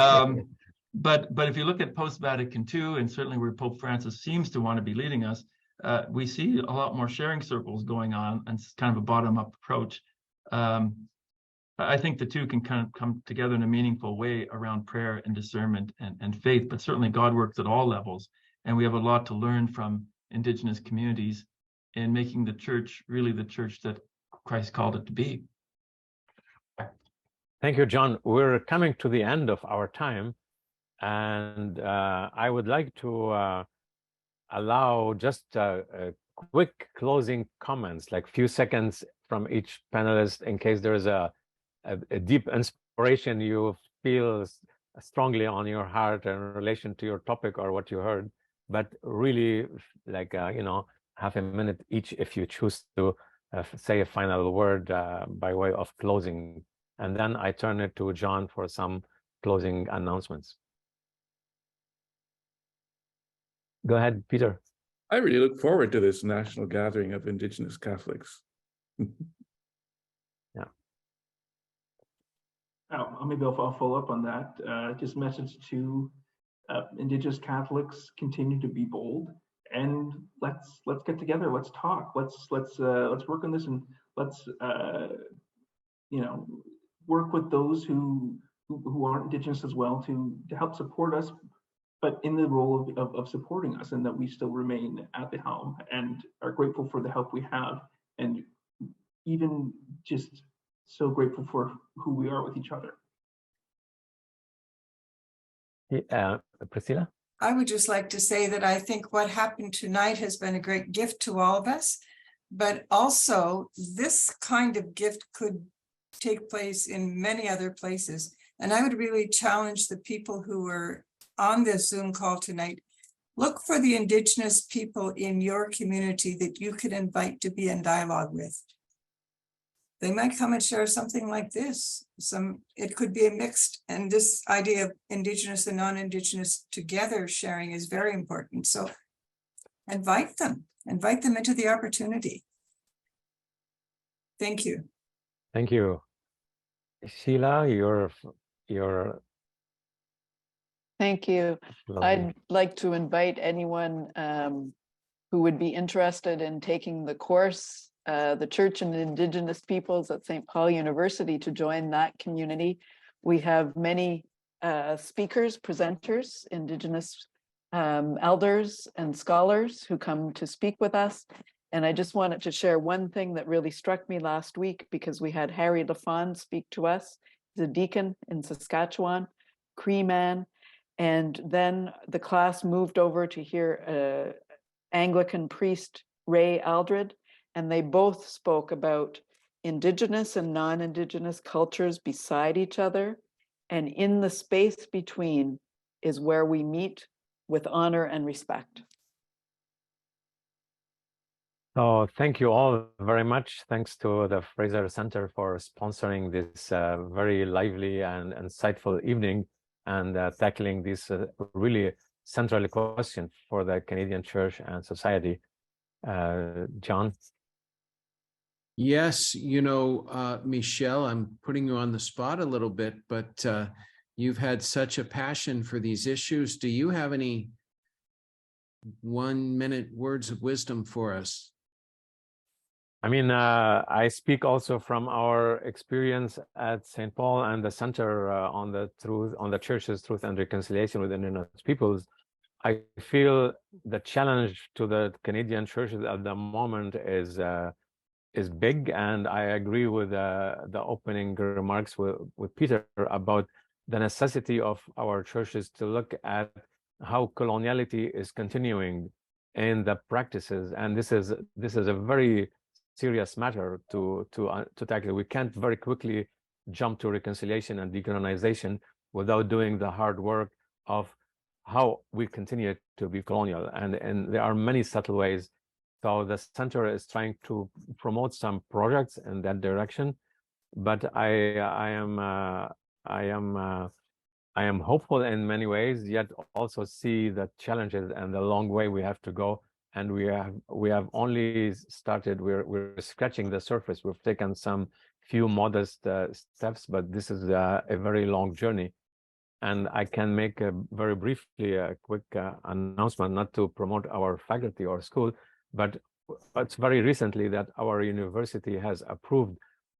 H: But if you look at post-Vatican II, and certainly where Pope Francis seems to want to be leading us, we see a lot more sharing circles going on, and it's kind of a bottom-up approach. I think the two can kind of come together in a meaningful way around prayer and discernment and faith, but certainly God works at all levels, and we have a lot to learn from Indigenous communities in making the church really the church that Christ called it to be.
A: Thank you, John. We're coming to the end of our time, and I would like to allow just quick closing comments, like few seconds from each panelist, in case there is a deep inspiration you feel strongly on your heart in relation to your topic or what you heard. But really, like, you know, half a minute each if you choose to say a final word by way of closing. And then I turn it to John for some closing announcements. Go ahead, Peter.
D: I really look forward to this national gathering of Indigenous Catholics.
A: Yeah.
G: Maybe I'll follow up on that. Just message to Indigenous Catholics: continue to be bold, and let's get together. Let's talk. Let's work on this, and let's you know, work with those who aren't Indigenous as well to help support us, but in the role of supporting us, and that we still remain at the helm and are grateful for the help we have, and even just so grateful for who we are with each other.
A: Priscilla?
E: I would just like to say that I think what happened tonight has been a great gift to all of us, but also this kind of gift could take place in many other places. And I would really challenge the people who are on this Zoom call tonight, look for the Indigenous people in your community that you could invite to be in dialogue with. They might come and share something like this. It could be a mixed, and this idea of Indigenous and non-Indigenous together sharing is very important. So invite them into the opportunity. Thank you.
A: Thank you. Sheila, your
F: Thank you.
A: lovely.
F: I'd like to invite anyone who would be interested in taking the course, the Church and Indigenous Peoples at St. Paul University, to join that community. We have many speakers, presenters, Indigenous elders and scholars who come to speak with us. And I just wanted to share one thing that really struck me last week, because we had Harry Lafond speak to us. He's a deacon in Saskatchewan, Cree man. And then the class moved over to hear Anglican priest Ray Aldred, and they both spoke about Indigenous and non-Indigenous cultures beside each other. And in the space between is where we meet with honor and respect.
A: So thank you all very much. Thanks to the Fraser Centre for sponsoring this very lively and insightful evening, and tackling this really central question for the Canadian Church and society. John?
B: Yes, you know, Michel, I'm putting you on the spot a little bit, but you've had such a passion for these issues. Do you have any 1-minute words of wisdom for us?
A: I mean, I speak also from our experience at St. Paul and the Center on the Church's Truth and Reconciliation with Indigenous Peoples. I feel the challenge to the Canadian churches at the moment is big, and I agree with the opening remarks with Peter about the necessity of our churches to look at how coloniality is continuing in the practices, and this is a very serious matter to tackle. We can't very quickly jump to reconciliation and decolonization without doing the hard work of how we continue to be colonial, and there are many subtle ways. So the center is trying to promote some projects in that direction, but I am hopeful in many ways, yet also see the challenges and the long way we have to go. And we have only started. We're scratching the surface. We've taken some few modest steps, but this is a very long journey. And I can make very briefly a quick announcement, not to promote our faculty or school, but it's very recently that our university has approved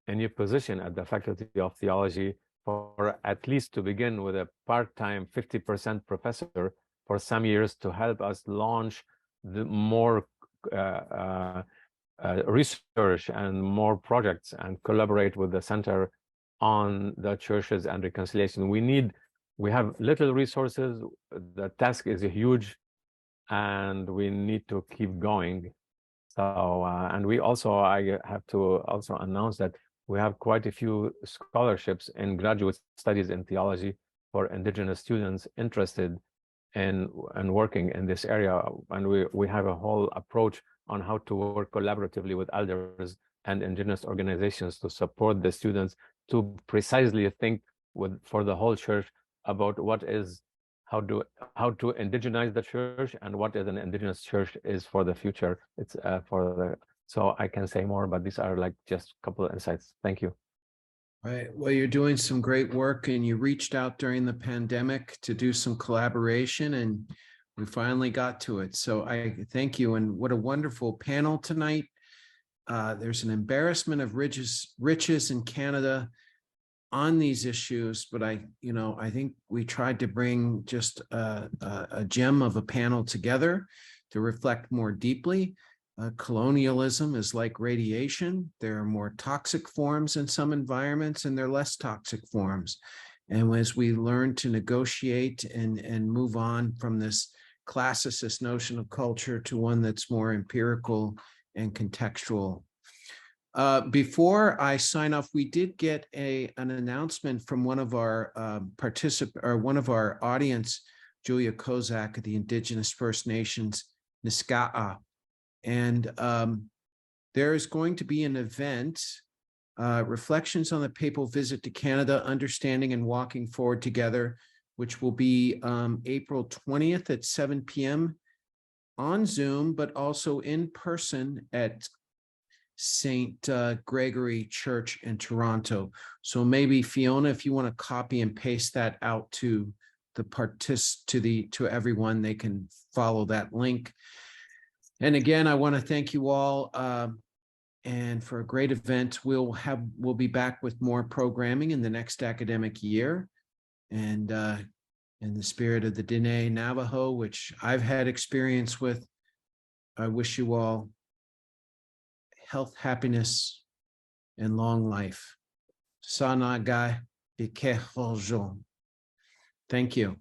A: a new position at the Faculty of Theology for at least to begin with a part-time 50% professor for some years to help us launch the more research and more projects and collaborate with the center on the churches and reconciliation. We have little resources. The task is huge, and we need to keep going. So, and I have to also announce that we have quite a few scholarships in graduate studies in theology for Indigenous students interested in working in this area. And we have a whole approach on how to work collaboratively with elders and Indigenous organizations to support the students to precisely think for the whole church about how to indigenize the church and what is an Indigenous church is for the future. It's so I can say more, but these are like just a couple of insights. Thank you.
B: Right. Well, you're doing some great work, and you reached out during the pandemic to do some collaboration, and we finally got to it. So I thank you. And what a wonderful panel tonight. There's an embarrassment of riches in Canada on these issues, but I think we tried to bring just a gem of a panel together to reflect more deeply. Colonialism is like radiation. There are more toxic forms in some environments, and there are less toxic forms. And as we learn to negotiate and move on from this classicist notion of culture to one that's more empirical and contextual. Before I sign off, we did get an announcement from one of our one of our audience, Julia Kozak of the Indigenous First Nations, Niska'a. And there is going to be an event, Reflections on the Papal Visit to Canada, Understanding and Walking Forward Together, which will be April 20th at 7 p.m. on Zoom, but also in person at St. Gregory Church in Toronto. So maybe Fiona, if you want to copy and paste that out to to everyone, they can follow that link. And again, I want to thank you all, and for a great event. We'll be back with more programming in the next academic year, and in the spirit of the Diné Navajo, which I've had experience with, I wish you all health, happiness, and long life. Sanagai Bikehojon. Thank you.